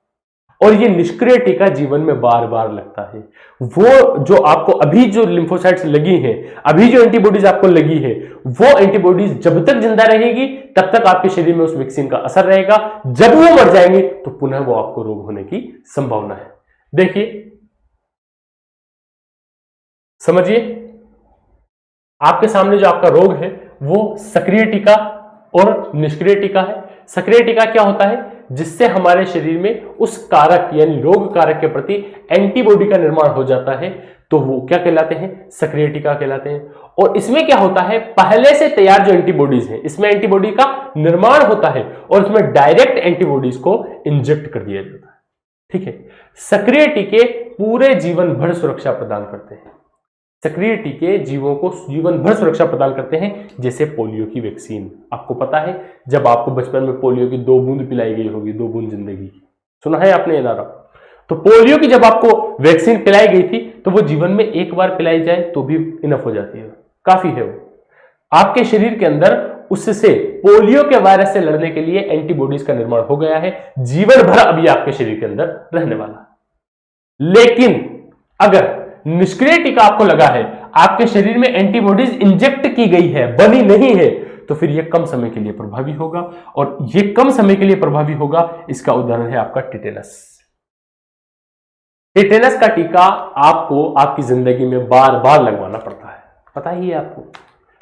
और ये निष्क्रिय टीका जीवन में बार बार लगता है। वो जो आपको अभी जो लिम्फोसाइट्स लगी हैं, अभी जो एंटीबॉडीज आपको लगी है, वो एंटीबॉडीज जब तक जिंदा रहेगी तब तक आपके शरीर में उस वैक्सीन का असर रहेगा। जब वो मर जाएंगे तो पुनः वो आपको रोग होने की संभावना है। देखिए, समझिए, आपके सामने जो आपका रोग है वो सक्रिय टीका और निष्क्रिय टीका है। सक्रिय टीका क्या होता है? जिससे हमारे शरीर में उस कारक यानी रोग कारक के प्रति एंटीबॉडी का निर्माण हो जाता है, तो वो क्या कहलाते हैं? सक्रिय टीका कहलाते हैं। और इसमें क्या होता है? पहले से तैयार जो एंटीबॉडीज हैं, इसमें एंटीबॉडी का निर्माण होता है और इसमें डायरेक्ट एंटीबॉडीज को इंजेक्ट कर दिया जाता है। ठीक है। सक्रिय टीके पूरे जीवन भर सुरक्षा प्रदान करते हैं। सक्रिय टीके जीवों को जीवन भर सुरक्षा प्रदान करते हैं, जैसे पोलियो की वैक्सीन। आपको पता है, जब आपको बचपन में पोलियो की 2 बूंद पिलाई गई होगी, 2 बूंद जिंदगी की, सुना है आपने ये नारा? तो पोलियो की जब आपको वैक्सीन पिलाई गई थी, तो वो जीवन में एक बार पिलाई जाए तो भी इनफ हो जाती है, काफी है वो। आपके शरीर के अंदर उससे पोलियो के वायरस से लड़ने के लिए एंटीबॉडीज का निर्माण हो गया है, जीवन भर अभी आपके शरीर के अंदर रहने वाला। लेकिन अगर निष्क्रिय टीका आपको लगा है, आपके शरीर में एंटीबॉडीज इंजेक्ट की गई है, बनी नहीं है, तो फिर यह कम समय के लिए प्रभावी होगा। और यह कम समय के लिए प्रभावी होगा, इसका उदाहरण है आपका टिटेनस। टिटेनस का टीका आपको आपकी जिंदगी में बार बार लगवाना पड़ता है, पता ही है आपको।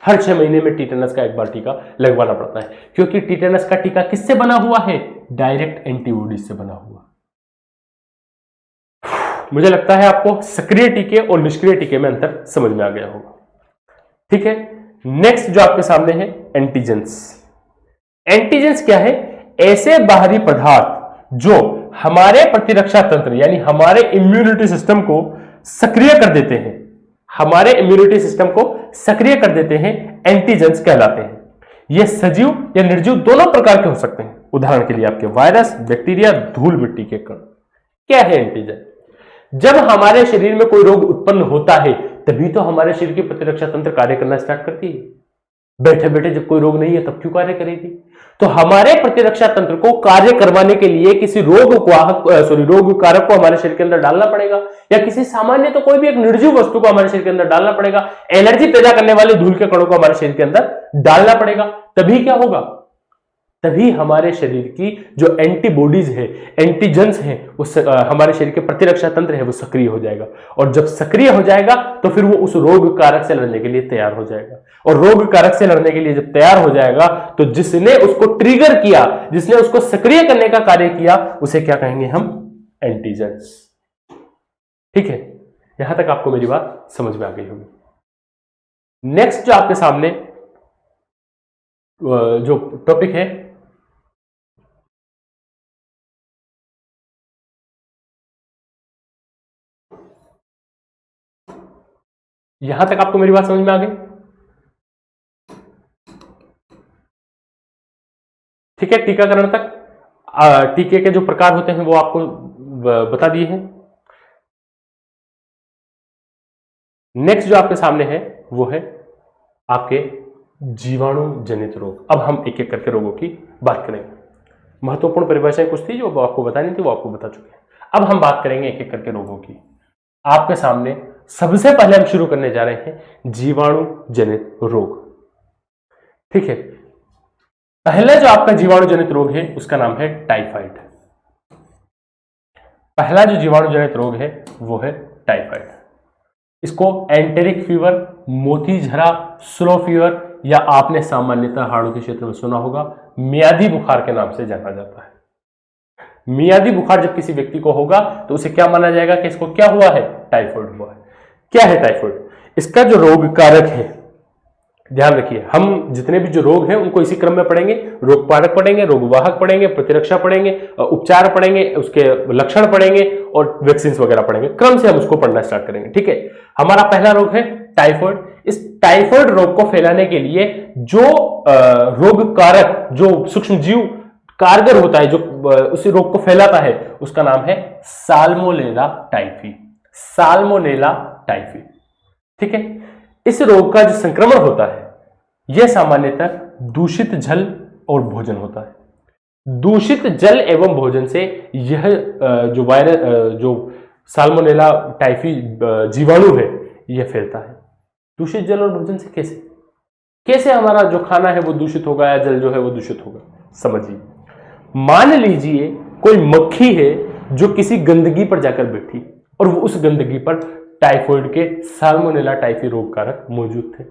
हर 6 महीने में टिटेनस का एक बार टीका लगवाना पड़ता है, क्योंकि टिटेनस का टीका किससे बना हुआ है? डायरेक्ट एंटीबॉडीज से बना हुआ। मुझे लगता है आपको सक्रिय टीके और निष्क्रिय टीके में अंतर समझ में आ गया होगा। ठीक है। नेक्स्ट जो आपके सामने है, एंटीजेंस। एंटीजेंस क्या है? ऐसे बाहरी पदार्थ जो हमारे प्रतिरक्षा तंत्र यानी हमारे इम्यूनिटी सिस्टम को सक्रिय कर देते हैं, हमारे इम्यूनिटी सिस्टम को सक्रिय कर देते हैं, एंटीजेंस कहलाते हैं। ये सजीव या निर्जीव दोनों प्रकार के हो सकते हैं। उदाहरण के लिए आपके वायरस, बैक्टीरिया, धूल मिट्टी के कण। क्या है एंटीजन? जब हमारे शरीर में कोई रोग उत्पन्न होता है, तभी तो हमारे शरीर की प्रतिरक्षा तंत्र कार्य करना स्टार्ट करती है। बैठे बैठे जब कोई रोग नहीं है तब क्यों कार्य करेगी? तो हमारे प्रतिरक्षा तंत्र को कार्य करवाने के लिए किसी रोग कारक को हमारे शरीर के अंदर डालना पड़ेगा, या किसी सामान्य तो कोई भी एक निर्जीव वस्तु को हमारे शरीर के अंदर डालना पड़ेगा। एलर्जी पैदा करने वाले धूल के कणों को हमारे शरीर के अंदर डालना पड़ेगा, तभी क्या होगा? तभी हमारे शरीर की जो एंटीबॉडीज है, एंटीजेंस है, वो हमारे शरीर के प्रतिरक्षा तंत्र है वो सक्रिय हो जाएगा। और जब सक्रिय हो जाएगा तो फिर वो उस रोग कारक से लड़ने के लिए तैयार हो जाएगा। और रोग कारक से लड़ने के लिए जब तैयार हो जाएगा, तो जिसने उसको ट्रिगर किया, जिसने उसको सक्रिय करने का कार्य किया, उसे क्या कहेंगे हम? एंटीजेंस। ठीक है। यहां तक आपको मेरी बात समझ में आ गई होगी। नेक्स्ट जो आपके सामने जो टॉपिक है, यहां तक आपको मेरी बात समझ में आ गई? ठीक है, टीकाकरण तक टीके के जो प्रकार होते हैं वो आपको बता दिए हैं। नेक्स्ट जो आपके सामने है वो है आपके जीवाणु जनित रोग। अब हम एक एक करके रोगों की बात करेंगे। महत्वपूर्ण परिभाषाएं कुछ थी जो आपको बतानी थी, वो आपको बता चुके हैं। अब हम बात करेंगे एक एक करके रोगों की। आपके सामने सबसे पहले हम शुरू करने जा रहे हैं जीवाणु जनित रोग। ठीक है, पहला जो आपका जीवाणु जनित रोग है उसका नाम है टाइफाइड। पहला जो जीवाणु जनित रोग है वो है टाइफाइड। इसको एंटेरिक फीवर, मोती झरा, स्लो फीवर, या आपने सामान्यतः हाड़ों के क्षेत्र में सुना होगा मियादी बुखार के नाम से जाना जाता है। मियादी बुखार जब किसी व्यक्ति को होगा तो उसे क्या माना जाएगा कि इसको क्या हुआ है? टाइफाइड हुआ है। क्या है टाइफाइड? इसका जो रोग कारक है, ध्यान रखिए, हम जितने भी जो रोग हैं उनको इसी क्रम में पढ़ेंगे। रोग कारक पढ़ेंगे, रोगवाहक पढ़ेंगे, प्रतिरक्षा पढ़ेंगे, उपचार पढ़ेंगे, उसके लक्षण पढ़ेंगे और वैक्सीन वगैरह पढ़ेंगे। क्रम से हम उसको पढ़ना स्टार्ट करेंगे। ठीक है, हमारा पहला रोग है टाइफाइड। इस टाइफाइड रोग को फैलाने के लिए जो रोग कारक, जो सूक्ष्म जीव कारगर होता है, जो उस रोग को फैलाता है, उसका नाम है साल्मोनेला टाइफी। Salmonella typhi. ठीक है, इस रोग का जो संक्रमण होता है यह सामान्यतः दूषित जल और भोजन होता है। दूषित जल एवं भोजन से यह जो वायरस, जो साल्मोनेला टाइफी जीवाणु है, यह फैलता है। दूषित जल और भोजन से कैसे? कैसे हमारा जो खाना है वो दूषित होगा या जल जो है वो दूषित होगा? समझिए, मान लीजिए कोई मक्खी है जो किसी गंदगी पर जाकर बैठी और वो उस गंदगी पर टाइफाइड के साल्मोनेला टाइफी रोग कारक मौजूद थे।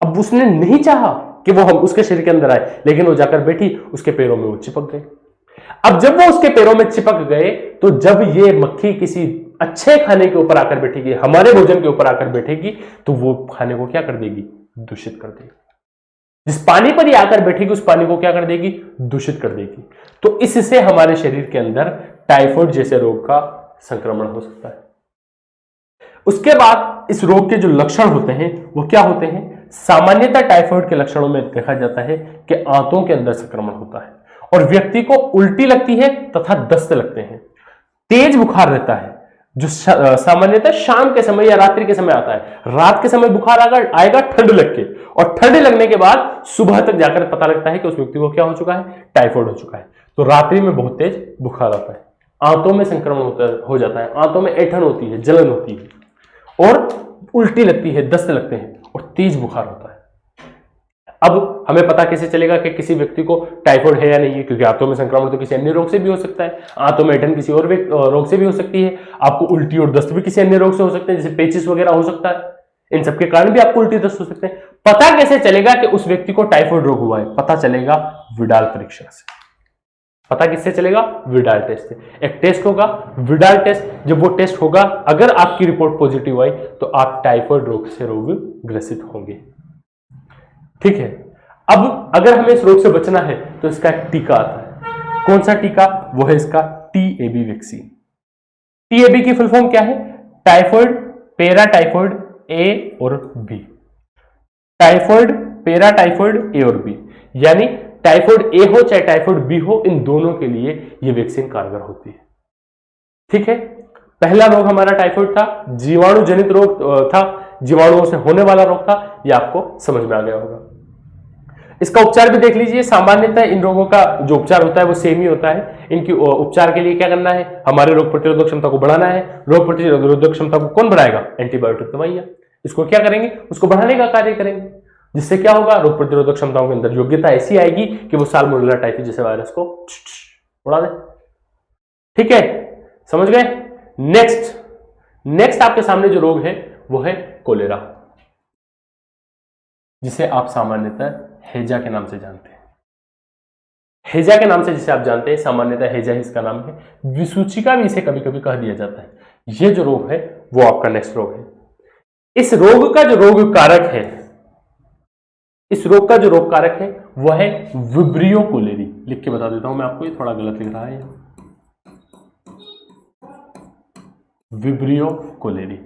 अब उसने नहीं चाहा कि वो हम उसके शरीर के अंदर आए, लेकिन वो जाकर बैठी, उसके पैरों में वो चिपक गए। अब जब वो उसके पैरों में चिपक गए तो जब ये मक्खी किसी अच्छे खाने के ऊपर आकर बैठेगी, हमारे भोजन के ऊपर आकर बैठेगी, तो वो खाने को क्या कर देगी? दूषित कर देगी। जिस पानी पर ये आकर बैठेगी उस पानी को क्या कर देगी? दूषित कर देगी। तो इससे हमारे शरीर के अंदर टाइफाइड जैसे रोग का संक्रमण हो सकता है। उसके बाद इस रोग के जो लक्षण होते हैं वो क्या होते हैं? सामान्यतः टाइफाइड के लक्षणों में देखा जाता है कि आंतों के अंदर संक्रमण होता है और व्यक्ति को उल्टी लगती है तथा दस्त लगते हैं। तेज बुखार रहता है जो सामान्यतः शाम के समय या रात्रि के समय आता है। रात के समय बुखार आएगा ठंड लग के, और ठंड लगने के बाद सुबह तक जाकर पता लगता है कि उस व्यक्ति को क्या हो चुका है? टाइफाइड हो चुका है। तो रात्रि में बहुत तेज बुखार आता है, आंतों में संक्रमण हो जाता है, आंतों में ऐंठन होती है, जलन होती है और उल्टी लगती है, दस्त लगते हैं और तेज बुखार होता है। अब हमें पता कैसे चलेगा कि किसी व्यक्ति को टाइफाइड है या नहीं है? क्योंकि आंतों में संक्रमण तो किसी अन्य रोग से भी हो सकता है, आंतों में ऐंठन किसी और रोग से भी हो सकती है, आपको उल्टी और दस्त भी किसी अन्य रोग से हो सकते हैं, जैसे पेचिस वगैरह हो सकता है। इन सबके कारण भी आपको उल्टी दस्त हो सकते हैं। पता कैसे चलेगा कि उस व्यक्ति को टाइफाइड रोग हुआ है? पता चलेगा विडाल परीक्षण से। पता किससे चलेगा? विडाल टेस्ट से। एक टेस्ट होगा विडाल टेस्ट। जब वो टेस्ट होगा, अगर आपकी रिपोर्ट पॉजिटिव आई तो आप टाइफाइड रोग से ग्रसित होंगे। ठीक है, अब अगर हमें इस रोग से बचना है तो इसका एक टीका आता है। कौन सा टीका? वो है इसका टीएबी वैक्सीन। टीएबी की फुल फॉर्म क्या है? टाइफाइड, पैरा टाइफाइड ए और बी। टाइफाइड, पैरा टाइफाइड ए और बी, यानी टाइफाइड ए हो चाहे टाइफाइड बी हो, इन दोनों के लिए यह वैक्सीन कारगर होती है। ठीक है, पहला रोग हमारा टाइफाइड था, जीवाणु जनित रोग था, जीवाणुओं से होने वाला रोग था। यह आपको समझ में आ गया होगा। इसका उपचार भी देख लीजिए। सामान्यतः इन रोगों का जो उपचार होता है वो सेम ही होता है। इनकी उपचार के लिए क्या करना है? हमारे रोग प्रतिरोधक क्षमता को बढ़ाना है। रोग प्रतिरोधक क्षमता को कौन बढ़ाएगा? एंटीबायोटिक दवाइयां। इसको क्या करेंगे? उसको बढ़ाने का कार्य करेंगे, जिससे क्या होगा? रोग प्रतिरोधक क्षमताओं के अंदर योग्यता ऐसी आएगी कि वो साल्मोनेला टाइफी जैसे वायरस को उड़ा दे। ठीक है, समझ गए? नेक्स्ट आपके सामने जो रोग है वो है कोलेरा, जिसे आप सामान्यतः हैजा के नाम से जानते हैं। हैजा के नाम से जिसे आप जानते हैं, सामान्यतः हैजा ही इसका नाम है। विसूचिका भी इसे कभी कभी कह दिया जाता है। ये जो रोग है वो आपका नेक्स्ट रोग है। इस रोग का जो रोग कारक है, इस रोग का जो रोग कारक है वह है विब्रियो कोलेरी। लिख के बता देता हूं मैं आपको, ये थोड़ा गलत लिख रहा है, विब्रियो कोलेरी।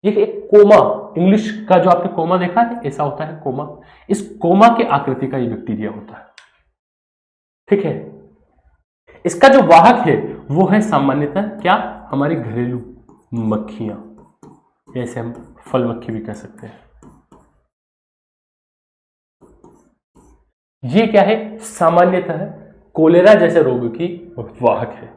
ये एक कोमा, इंग्लिश का जो आपने कोमा देखा है ऐसा होता है कोमा। इस कोमा के आकृति का ये बैक्टीरिया होता है, ठीक है। इसका जो वाहक है वो है सामान्यतः क्या, हमारी घरेलू मक्खियां, जैसे हम फल मक्खी भी कह सकते हैं। ये क्या है, सामान्यतः कोलेरा जैसे रोग की वाहक है।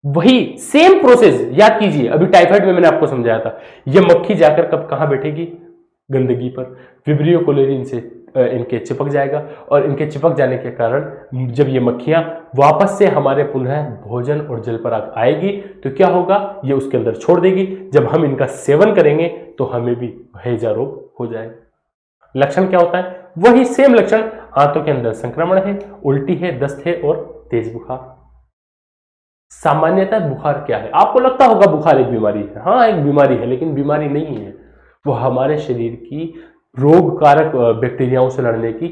वही सेम प्रोसेस याद कीजिए, अभी टाइफाइड में मैंने आपको समझाया था, ये मक्खी जाकर कब कहां बैठेगी, गंदगी पर, विब्रियो कोलेरी इनके चिपक जाएगा, और इनके चिपक जाने के कारण जब ये मक्खियां वापस से हमारे पुनः भोजन और जल पर आएगी तो क्या होगा, ये उसके अंदर छोड़ देगी। जब हम इनका सेवन करेंगे तो हमें भी हैजा रोग हो जाएगा। लक्षण क्या होता है, वही सेम लक्षण, आंतों के अंदर संक्रमण है, उल्टी है, दस्त है और तेज बुखार। सामान्यतः बुखार क्या है, आपको लगता होगा बुखार एक बीमारी है, हाँ एक बीमारी है, लेकिन बीमारी नहीं है, वो हमारे शरीर की रोग कारक बैक्टीरियाओं से लड़ने की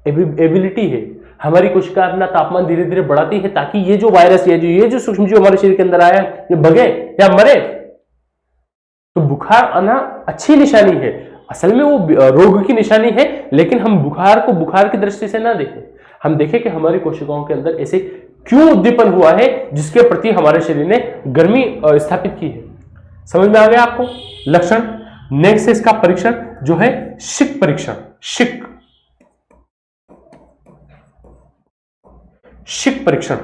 एबिलिटी है। हमारी कोशिका अपना तापमान धीरे धीरे बढ़ाती है ताकि ये जो वायरस है, ये जो सूक्ष्मजीव हमारे शरीर के अंदर आया है, ये भगे या मरे। तो बुखार आना अच्छी निशानी है, असल में वो रोग की निशानी है, लेकिन हम बुखार को बुखार की दृष्टि से ना देखें, हम देखें कि हमारी कोशिकाओं के अंदर ऐसे क्यों उद्दीपन हुआ है जिसके प्रति हमारे शरीर ने गर्मी स्थापित की है। समझ में आ गया आपको लक्षण। नेक्स्ट इसका परीक्षण जो है शिक परीक्षण। शिक परीक्षण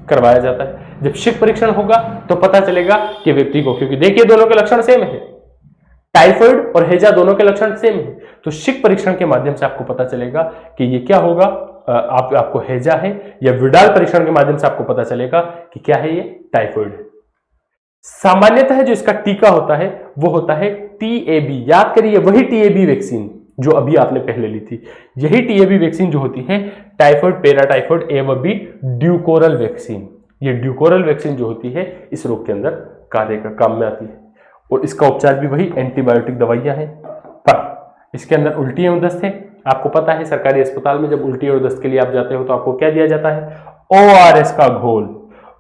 करवाया जाता है। जब शिक परीक्षण होगा तो पता चलेगा कि व्यक्ति को, क्योंकि देखिए दोनों के लक्षण सेम है, टाइफाइड और हैजा दोनों के लक्षण सेम है, तो शिक परीक्षण के माध्यम से आपको पता चलेगा कि ये क्या होगा, आपको हैजा है, या विडाल परीक्षण के माध्यम से आपको पता चलेगा कि क्या है, ये टाइफाइड है। सामान्यतः जो इसका टीका होता है वो होता है टीएबी। याद करिए वही टीएबी वैक्सीन जो अभी आपने पहले ली थी, यही टीएबी वैक्सीन जो होती है टाइफाइड, पैराटाइफाइड ए व बी ड्यूकोरल वैक्सीन। ये ड्यूकोरल वैक्सीन जो होती है इस रोग के अंदर काम में आती है, और इसका उपचार भी वही एंटीबायोटिक दवाइयां हैं। पर इसके अंदर उल्टी और दस्त है। आपको पता है सरकारी अस्पताल में जब उल्टी और दस्त के लिए आप जाते हो तो आपको क्या दिया जाता है, ओआरएस का घोल।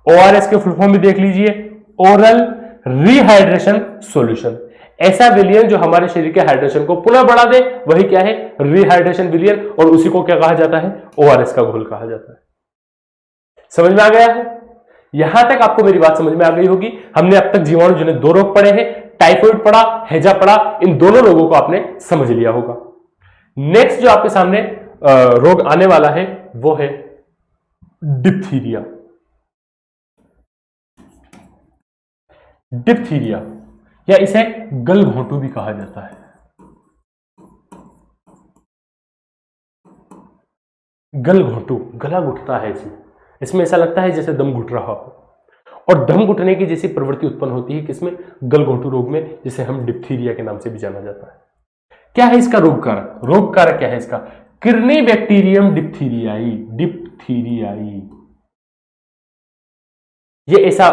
ओआरएस के फुल फॉर्म भी देख लीजिए, ओरल रिहाइड्रेशन सॉल्यूशन। ऐसा विलियन जो हमारे शरीर के हाइड्रेशन को पुनः बढ़ा दे, वही क्या है, रिहाइड्रेशन विलियन, और उसी को क्या कहा जाता है, ओआरएस का घोल कहा जाता है। समझ में आ गया है? यहां तक आपको मेरी बात समझ में आ गई होगी। हमने अब तक जीवाणु जनित 2 रोग पढ़े हैं, टाइफाइड पढ़ा, हैजा पढ़ा, इन दोनों रोगों को आपने समझ लिया होगा। नेक्स्ट जो आपके सामने रोग आने वाला है वो है डिप्थीरिया। डिप्थीरिया या इसे गलघोंटू भी कहा जाता है। गलघोंटू, गला घुटता है इसमें ऐसा लगता है जैसे दम घुट रहा हो, और दम घुटने की जैसी प्रवृत्ति उत्पन्न होती है किसमें, गलघोंटू रोग में, जिसे हम डिप्थीरिया के नाम से भी जाना जाता है। क्या है इसका रोग कारक? रोग कारक क्या है इसका, किर्नीबैक्टीरियम डिप्थीरियाई। डिप्थीरियाई ये ऐसा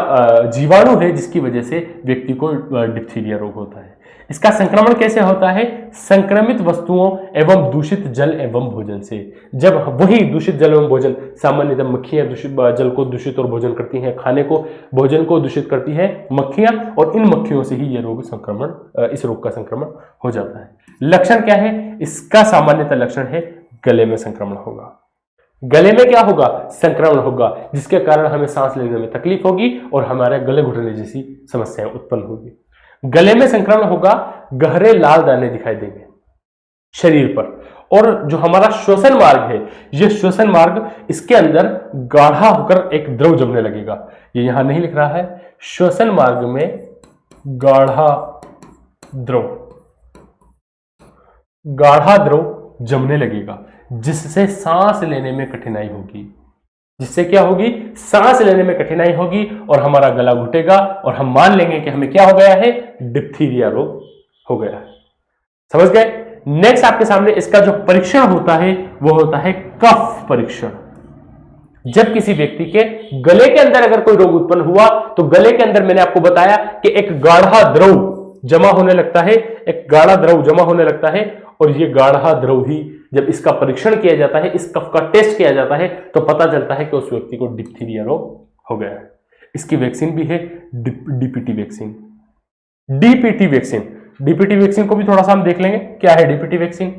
जीवाणु है जिसकी वजह से व्यक्ति को डिप्थीरिया रोग होता है। इसका संक्रमण कैसे होता है, संक्रमित वस्तुओं एवं दूषित जल एवं भोजन से। जब वही दूषित जल एवं भोजन, सामान्यतः मक्खियां दूषित जल को दूषित और भोजन करती हैं, खाने को, भोजन को दूषित करती हैं मक्खियां, और इन मक्खियों से ही यह रोग संक्रमण, इस रोग का संक्रमण हो जाता है। लक्षण क्या है इसका, सामान्यतः लक्षण है गले में संक्रमण होगा। गले में क्या होगा, संक्रमण होगा, जिसके कारण हमें सांस लेने में तकलीफ होगी और हमारे गले घुटने जैसी समस्याएं उत्पन्न होगी। गले में संक्रमण होगा, गहरे लाल दाने दिखाई देंगे शरीर पर, और जो हमारा श्वसन मार्ग है, यह श्वसन मार्ग, इसके अंदर गाढ़ा होकर एक द्रव जमने लगेगा। ये यहां नहीं लिख रहा है, श्वसन मार्ग में गाढ़ा द्रव जमने लगेगा, जिससे सांस लेने में कठिनाई होगी। जिससे क्या होगी, सांस लेने में कठिनाई होगी और हमारा गला घुटेगा और हम मान लेंगे कि हमें क्या हो गया है, डिप्थीरिया रोग हो गया है। समझ गए? नेक्स्ट आपके सामने इसका जो परीक्षण होता है वो होता है कफ परीक्षण। जब किसी व्यक्ति के गले के अंदर अगर कोई रोग उत्पन्न हुआ तो गले के अंदर मैंने आपको बताया कि एक गाढ़ा द्रव जमा होने लगता है, एक गाढ़ा द्रव जमा होने लगता है, और ये गाढ़ा द्रव ही जब इसका परीक्षण किया जाता है, इस कफ का टेस्ट किया जाता है, तो पता चलता है कि उस व्यक्ति को डिप्थीरिया रोग हो गया है। इसकी वैक्सीन भी है DPT vaccine. DPT vaccine, DPT vaccine को भी थोड़ा सा हम देख लेंगे, क्या है डीपीटी वैक्सीन।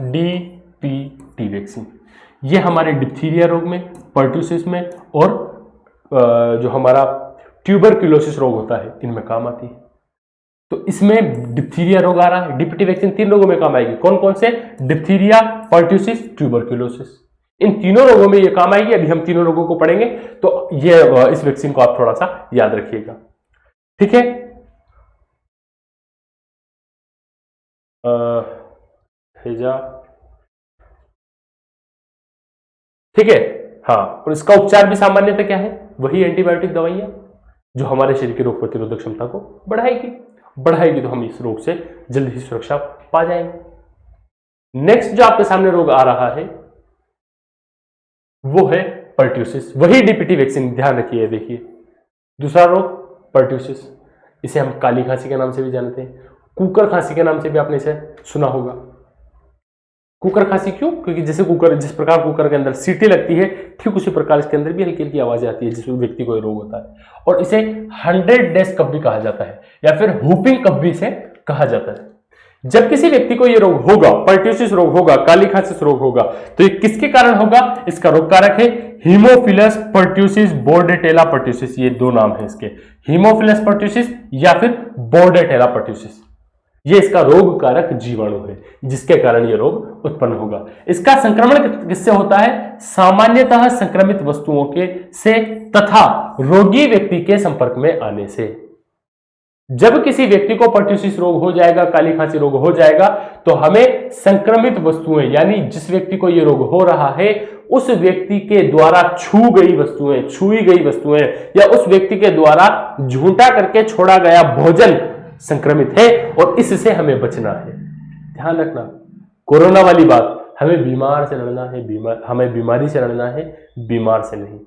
डीपीटी वैक्सीन ये हमारे डिप्थीरिया रोग में, पर्ट्यूसिस में और जो हमारा ट्यूबरक्यूलोसिस रोग होता है इनमें काम आती है। तो इसमें डिप्थीरिया रोग आ रहा है, डीपीटी वैक्सीन 3 रोगों में काम आएगी। कौन कौन से? Diphtheria, pertussis, tuberculosis. इन तीनों रोगों में ये काम आएगी। अभी हम तीनों रोगों को पढ़ेंगे, तो ये इस वैक्सीन को आप थोड़ा सा याद रखिएगा, ठीक है। हेजा, ठीक है, हाँ। और इसका उपचार भी सामान्यतः क्या है? वही एंटीबायोटिक दवाइयां जो हमारे शरीर की रोग प्रतिरोधक क्षमता को बढ़ाएगी तो हम इस रोग से जल्द ही सुरक्षा पा जाएंगे। नेक्स्ट जो आपके सामने रोग आ रहा है वो है पर्ट्यूसिस, वही डीपीटी वैक्सीन, ध्यान रखिए। देखिए दूसरा रोग पर्ट्यूसिस, इसे हम काली खांसी के नाम से भी जानते हैं, कुकर खांसी के नाम से भी आपने इसे सुना होगा। कुकर खांसी क्यों? क्योंकि जैसे कुकर, जिस प्रकार कुकर के अंदर सीटी लगती है, ठीक उसी प्रकार इसके अंदर भी हल्की हल्की आवाजें आती है जिस व्यक्ति को ये रोग होता है। और इसे 100 डेज कफ भी कहा जाता है, या फिर हुपिंग कफ भी इसे कहा जाता है। जब किसी व्यक्ति को ये रोग होगा, पर्ट्यूसिस रोग होगा, काली खांसी रोग होगा, तो ये किसके कारण होगा? इसका रोग कारक है हीमोफिलस पर्ट्यूसिस बोर्डेटेला पर्ट्यूसिस। ये 2 नाम है इसके, हीमोफिलस पर्ट्यूसिस या फिर बोर्डेटेला पर्ट्यूसिस। ये इसका रोग कारक जीवाणु है जिसके कारण ये रोग उत्पन्न होगा। इसका संक्रमण किससे होता है? सामान्यतः संक्रमित वस्तुओं के से तथा रोगी व्यक्ति के संपर्क में आने से। जब किसी व्यक्ति को पर्ट्यूसिस रोग हो जाएगा, काली खांसी रोग हो जाएगा, तो हमें संक्रमित वस्तुएं, यानी जिस व्यक्ति को यह रोग हो रहा है उस व्यक्ति के द्वारा छुई गई वस्तुएं या उस व्यक्ति के द्वारा झूठा करके छोड़ा गया भोजन संक्रमित है, और इससे हमें बचना है। ध्यान रखना, कोरोना वाली बात, हमें बीमार से लड़ना है, हमें बीमारी से लड़ना है, बीमार से नहीं।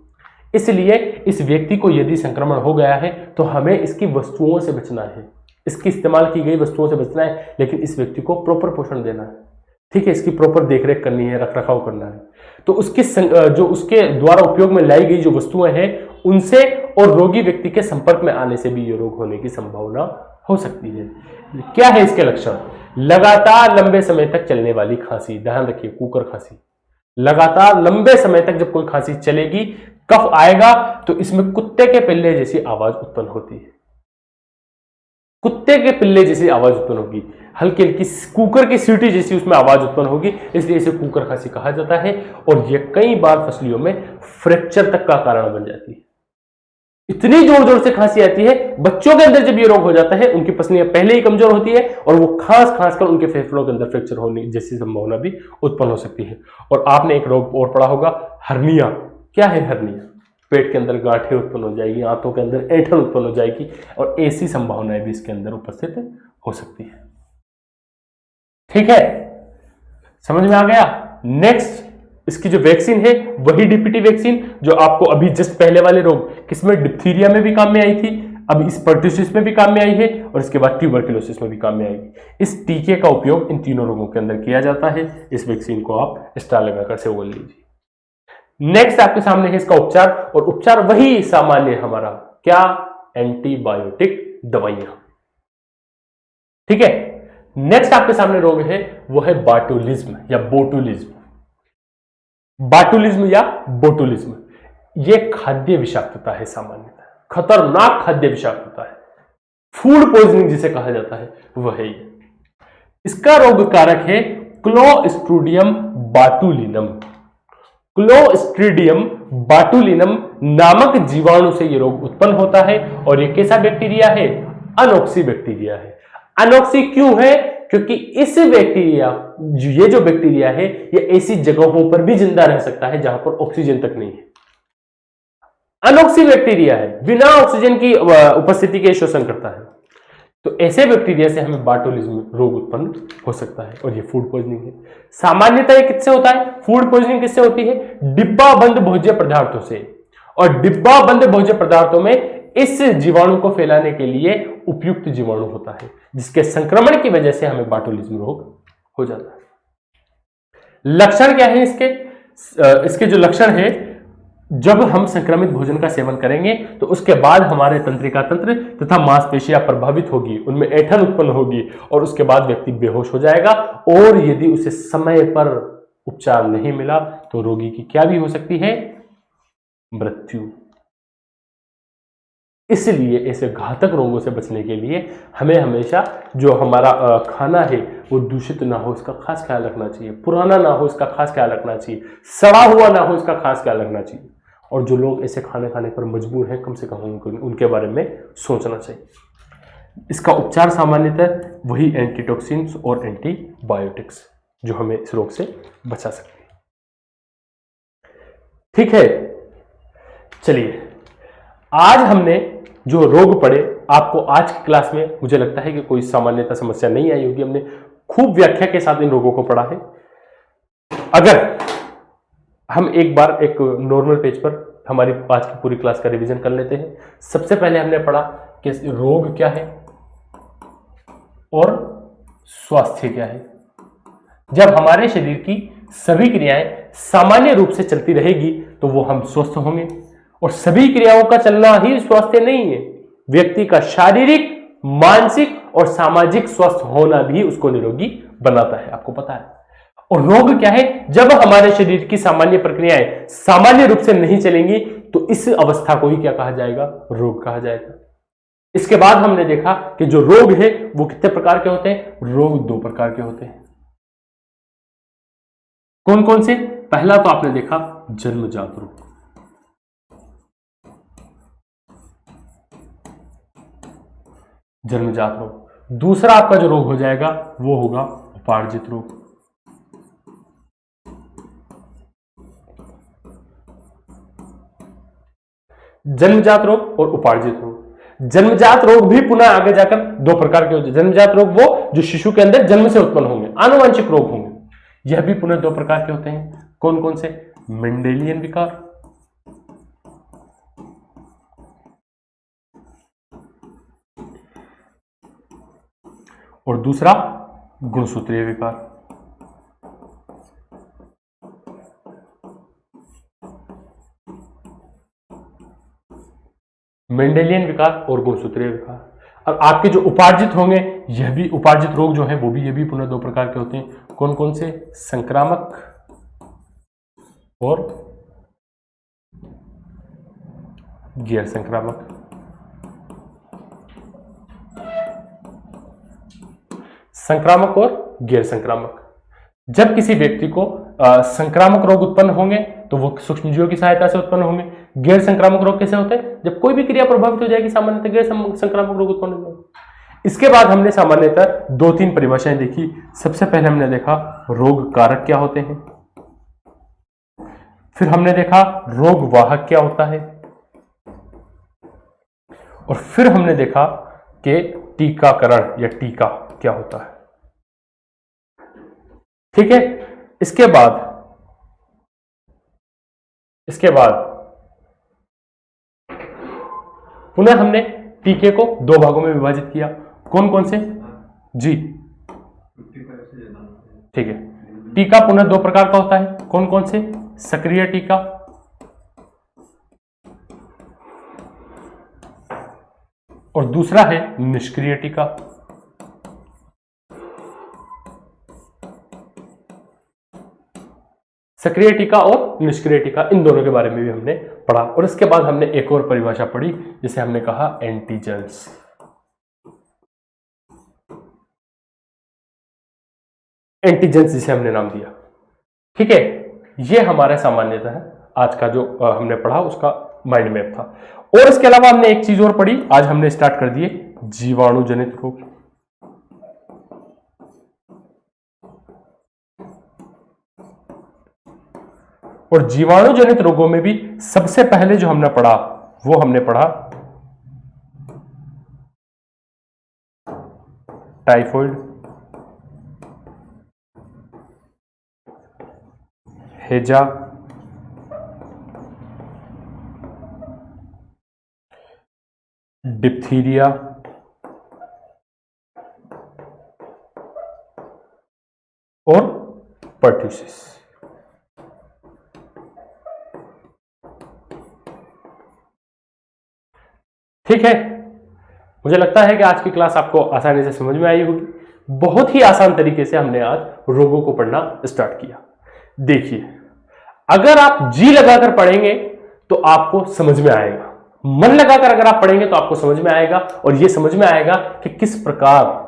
इसलिए इस व्यक्ति को यदि संक्रमण हो गया है तो हमें इसकी वस्तुओं से बचना है, इसकी इस्तेमाल की गई वस्तुओं से बचना है, लेकिन इस व्यक्ति को प्रॉपर पोषण देना है, ठीक है, इसकी प्रॉपर देखरेख करनी है, रख रखाव करना है। तो उसकी जो उसके द्वारा उपयोग में लाई गई जो वस्तुएं हैं उनसे और रोगी व्यक्ति के संपर्क में आने से भी ये रोग होने की संभावना हो सकती है। क्या है इसके लक्षण? लगातार लंबे समय तक चलने वाली खांसी, ध्यान रखिए, कुकर खांसी। लगातार लंबे समय तक जब कोई खांसी चलेगी, कफ आएगा, तो इसमें कुत्ते के पिल्ले जैसी आवाज उत्पन्न होती है, कुत्ते के पिल्ले जैसी आवाज उत्पन्न होगी, हल्की हल्की कुकर की सीटी जैसी उसमें आवाज उत्पन्न होगी, इसलिए इसे कुकर खांसी कहा जाता है। और यह कई बार फसलियों में फ्रैक्चर तक का कारण बन जाती है। इतनी जोर जोर से खांसी आती है, बच्चों के अंदर जब ये रोग हो जाता है, उनकी पसलियां पहले ही कमजोर होती है और वो खांस कर उनके फेफड़ों के अंदर फ्रैक्चर होने जैसी संभावना भी उत्पन्न हो सकती है। और आपने एक रोग और पढ़ा होगा, हर्निया। क्या है हर्निया? पेट के अंदर गांठें उत्पन्न हो जाएगी, आंतों के अंदर ऐंठन उत्पन्न हो जाएगी, और ऐसी संभावनाएं भी इसके अंदर उपस्थित हो सकती है। ठीक है, समझ में आ गया? नेक्स्ट इसकी जो वैक्सीन है वही डीपीटी वैक्सीन जो आपको अभी जस्ट पहले वाले रोग किसमें, डिप्थीरिया में भी काम में आई थी, अब इस पर्ट्यूसिस में भी काम में आई है, और इसके बाद ट्यूबरक्यूलोसिस में भी काम में आएगी। इस टीके का उपयोग इन तीनों रोगों के अंदर किया जाता है। इस वैक्सीन को आप स्टार लगाकर से बोल लीजिए। नेक्स्ट आपके सामने है इसका उपचार, और उपचार वही सामान्य हमारा, क्या? एंटीबायोटिक दवाइयां। ठीक है, नेक्स्ट आपके सामने रोग है वो है बाटुलिज्म या बोटुलिज्म। बाटुलिज्म या बोटुलिज्म यह खाद्य विषाक्तता है, सामान्यतः खतरनाक खाद्य विषाक्तता है, फूड पॉइजनिंग जिसे कहा जाता है वह है ये। इसका रोग कारक है क्लोस्ट्रीडियम बाटुलिनम। क्लोस्ट्रीडियम बाटुलिनम नामक जीवाणु से यह रोग उत्पन्न होता है, और यह कैसा बैक्टीरिया है? अनोक्सी बैक्टीरिया है। अनोक्सी क्यों है? क्योंकि इस बैक्टीरिया, ये जो बैक्टीरिया है, ये ऐसी जगहों पर भी जिंदा रह सकता है जहां पर ऑक्सीजन तक नहीं है। अनोक्सी बैक्टीरिया है, बिना ऑक्सीजन की उपस्थिति के शोषण करता है। तो ऐसे बैक्टीरिया से हमें बार्टोलिज्म रोग उत्पन्न हो सकता है और ये फूड पॉइजनिंग है। सामान्यतः ये किससे होता है? फूड पॉइजनिंग किससे होती है? डिब्बा बंद भोज्य पदार्थों से। और डिब्बा बंद भोज्य पदार्थों में इस जीवाणु को फैलाने के लिए उपयुक्त जीवाणु होता है, जिसके संक्रमण की वजह से हमें बार्टोलिज्म रोग हो जाता है। लक्षण क्या है इसके? इसके जो लक्षण है, जब हम संक्रमित भोजन का सेवन करेंगे तो उसके बाद हमारे तंत्रिका तंत्र तथा मांसपेशियां प्रभावित होगी, उनमें ऐंठन उत्पन्न होगी और उसके बाद व्यक्ति बेहोश हो जाएगा। और यदि उसे समय पर उपचार नहीं मिला तो रोगी की क्या भी हो सकती है? मृत्यु। इसलिए ऐसे घातक रोगों से बचने के लिए हमें हमेशा जो हमारा खाना है वो दूषित ना हो, इसका खास ख्याल रखना चाहिए, पुराना ना हो, इसका खास ख्याल रखना चाहिए, सड़ा हुआ ना हो, इसका खास ख्याल रखना चाहिए। और जो लोग ऐसे खाने खाने पर मजबूर हैं, कम से कम उनके बारे में सोचना चाहिए। इसका उपचार सामान्यतः वही एंटीटॉक्सिन्स और एंटीबायोटिक्स जो हमें इस रोग से बचा सकते हैं। ठीक है, चलिए आज हमने जो रोग पढ़े, आपको आज की क्लास में मुझे लगता है कि कोई सामान्यता समस्या नहीं आई होगी। हमने खूब व्याख्या के साथ इन रोगों को पढ़ा है। अगर हम एक बार एक नॉर्मल पेज पर हमारी आज की पूरी क्लास का रिवीजन कर लेते हैं। सबसे पहले हमने पढ़ा कि रोग क्या है और स्वास्थ्य क्या है। जब हमारे शरीर की सभी क्रियाएं सामान्य रूप से चलती रहेगी तो वो हम स्वस्थ होंगे, और सभी क्रियाओं का चलना ही स्वास्थ्य नहीं है। व्यक्ति का शारीरिक, मानसिक और सामाजिक स्वस्थ होना भी उसको निरोगी बनाता है, आपको पता है। और रोग क्या है? जब हमारे शरीर की सामान्य प्रक्रियाएं सामान्य रूप से नहीं चलेंगी तो इस अवस्था को ही क्या कहा जाएगा? रोग कहा जाएगा। इसके बाद हमने देखा कि जो रोग है वो कितने प्रकार के होते हैं? रोग 2 प्रकार के होते हैं। कौन कौन से? पहला तो आपने देखा जन्मजात रोग। जन्मजात रोग। दूसरा आपका जो रोग हो जाएगा वो होगा उपार्जित रोग। जन्मजात रोग और उपार्जित रोग। जन्मजात रोग भी पुनः आगे जाकर 2 प्रकार के होते हैं। जन्मजात रोग वो जो शिशु के अंदर जन्म से उत्पन्न होंगे, आनुवंशिक रोग होंगे, यह भी पुनः 2 प्रकार के होते हैं। कौन कौन से? मेंडेलियन विकार और दूसरा गुणसूत्रीय विकार। मेंडेलियन विकार और गुणसूत्रीय विकार। अब आपके जो उपार्जित होंगे, यह भी उपार्जित रोग जो है वो भी, ये भी पुनः 2 प्रकार के होते हैं। कौन कौन से? संक्रामक और गैर संक्रामक। संक्रामक और गैर संक्रामक। जब किसी व्यक्ति को संक्रामक रोग उत्पन्न होंगे तो वो सूक्ष्मजीवों की सहायता से उत्पन्न होंगे। गैर संक्रामक रोग कैसे होते हैं? जब कोई भी क्रिया प्रभावित हो जाएगी, सामान्यतः गैर संक्रामक रोग उत्पन्न हो जाएगा। इसके बाद हमने सामान्यतः 2-3 परिभाषाएं देखी। सबसे पहले हमने देखा रोग कारक क्या होते हैं, फिर हमने देखा रोग वाहक क्या होता है, और फिर हमने देखा कि टीकाकरण या टीका क्या होता है। ठीक है, इसके बाद पुनः हमने टीके को 2 भागों में विभाजित किया। कौन कौन से? जी ठीक है। टीका पुनः 2 प्रकार का होता है। कौन कौन से? सक्रिय टीका और दूसरा है निष्क्रिय टीका। सक्रिय टीका और निष्क्रिय टीका, इन दोनों के बारे में भी हमने पढ़ा। और इसके बाद हमने एक और परिभाषा पढ़ी जिसे हमने कहा एंटीजेंस। एंटीजेंस जिसे हमने नाम दिया। ठीक है, ये हमारा सामान्यतः है आज का जो हमने पढ़ा उसका माइंड मैप था। और इसके अलावा हमने एक चीज और पढ़ी, आज हमने स्टार्ट कर दिए जीवाणु जनित रोग। और जीवाणु जनित रोगों में भी सबसे पहले जो हमने पढ़ा वो हमने पढ़ा टाइफॉइड, हैजा, डिप्थीरिया और पर्ट्यूसिस। ठीक है, मुझे लगता है कि आज की क्लास आपको आसानी से समझ में आई होगी। बहुत ही आसान तरीके से हमने आज रोगों को पढ़ना स्टार्ट किया। देखिए, अगर आप जी लगाकर पढ़ेंगे तो आपको समझ में आएगा, मन लगाकर अगर आप पढ़ेंगे तो आपको समझ में आएगा, और यह समझ में आएगा कि किस प्रकार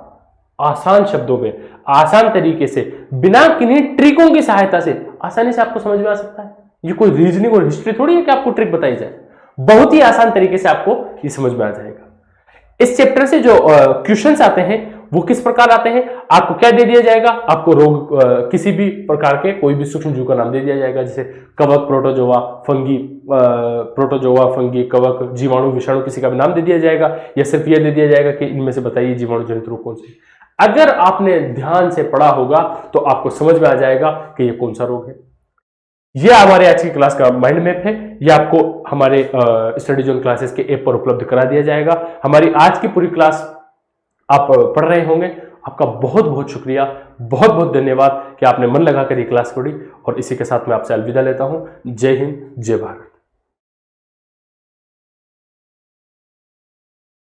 आसान शब्दों में, आसान तरीके से, बिना किन्हीं ट्रिकों की सहायता से आसानी से आपको समझ में आ सकता है। ये कोई रीजनिंग और हिस्ट्री थोड़ी है कि आपको ट्रिक बताई जाए, बहुत ही आसान तरीके से आपको ये समझ में आ जाएगा। इस चैप्टर से जो क्वेश्चंस आते हैं वो किस प्रकार आते हैं, आपको क्या दे दिया जाएगा, आपको रोग किसी भी प्रकार के कोई भी सूक्ष्म जीव का नाम दे दिया जाएगा, जैसे कवक, प्रोटोजोआ, फंगी, कवक, जीवाणु, विषाणु, किसी का भी नाम दे दिया जाएगा, या सिर्फ यह दे दिया जाएगा कि इनमें से बताइए जीवाणु जनित रोग कौन से। अगर आपने ध्यान से पढ़ा होगा तो आपको समझ में आ जाएगा कि यह कौन सा रोग है। यह हमारे आज की क्लास का माइंड मैप है, यह आपको हमारे स्टडी जोन क्लासेस के ऐप पर उपलब्ध करा दिया जाएगा। हमारी आज की पूरी क्लास आप पढ़ रहे होंगे। आपका बहुत बहुत शुक्रिया, बहुत बहुत धन्यवाद कि आपने मन लगाकर ये क्लास पढ़ी, और इसी के साथ मैं आपसे अलविदा लेता हूं। जय हिंद, जय भारत।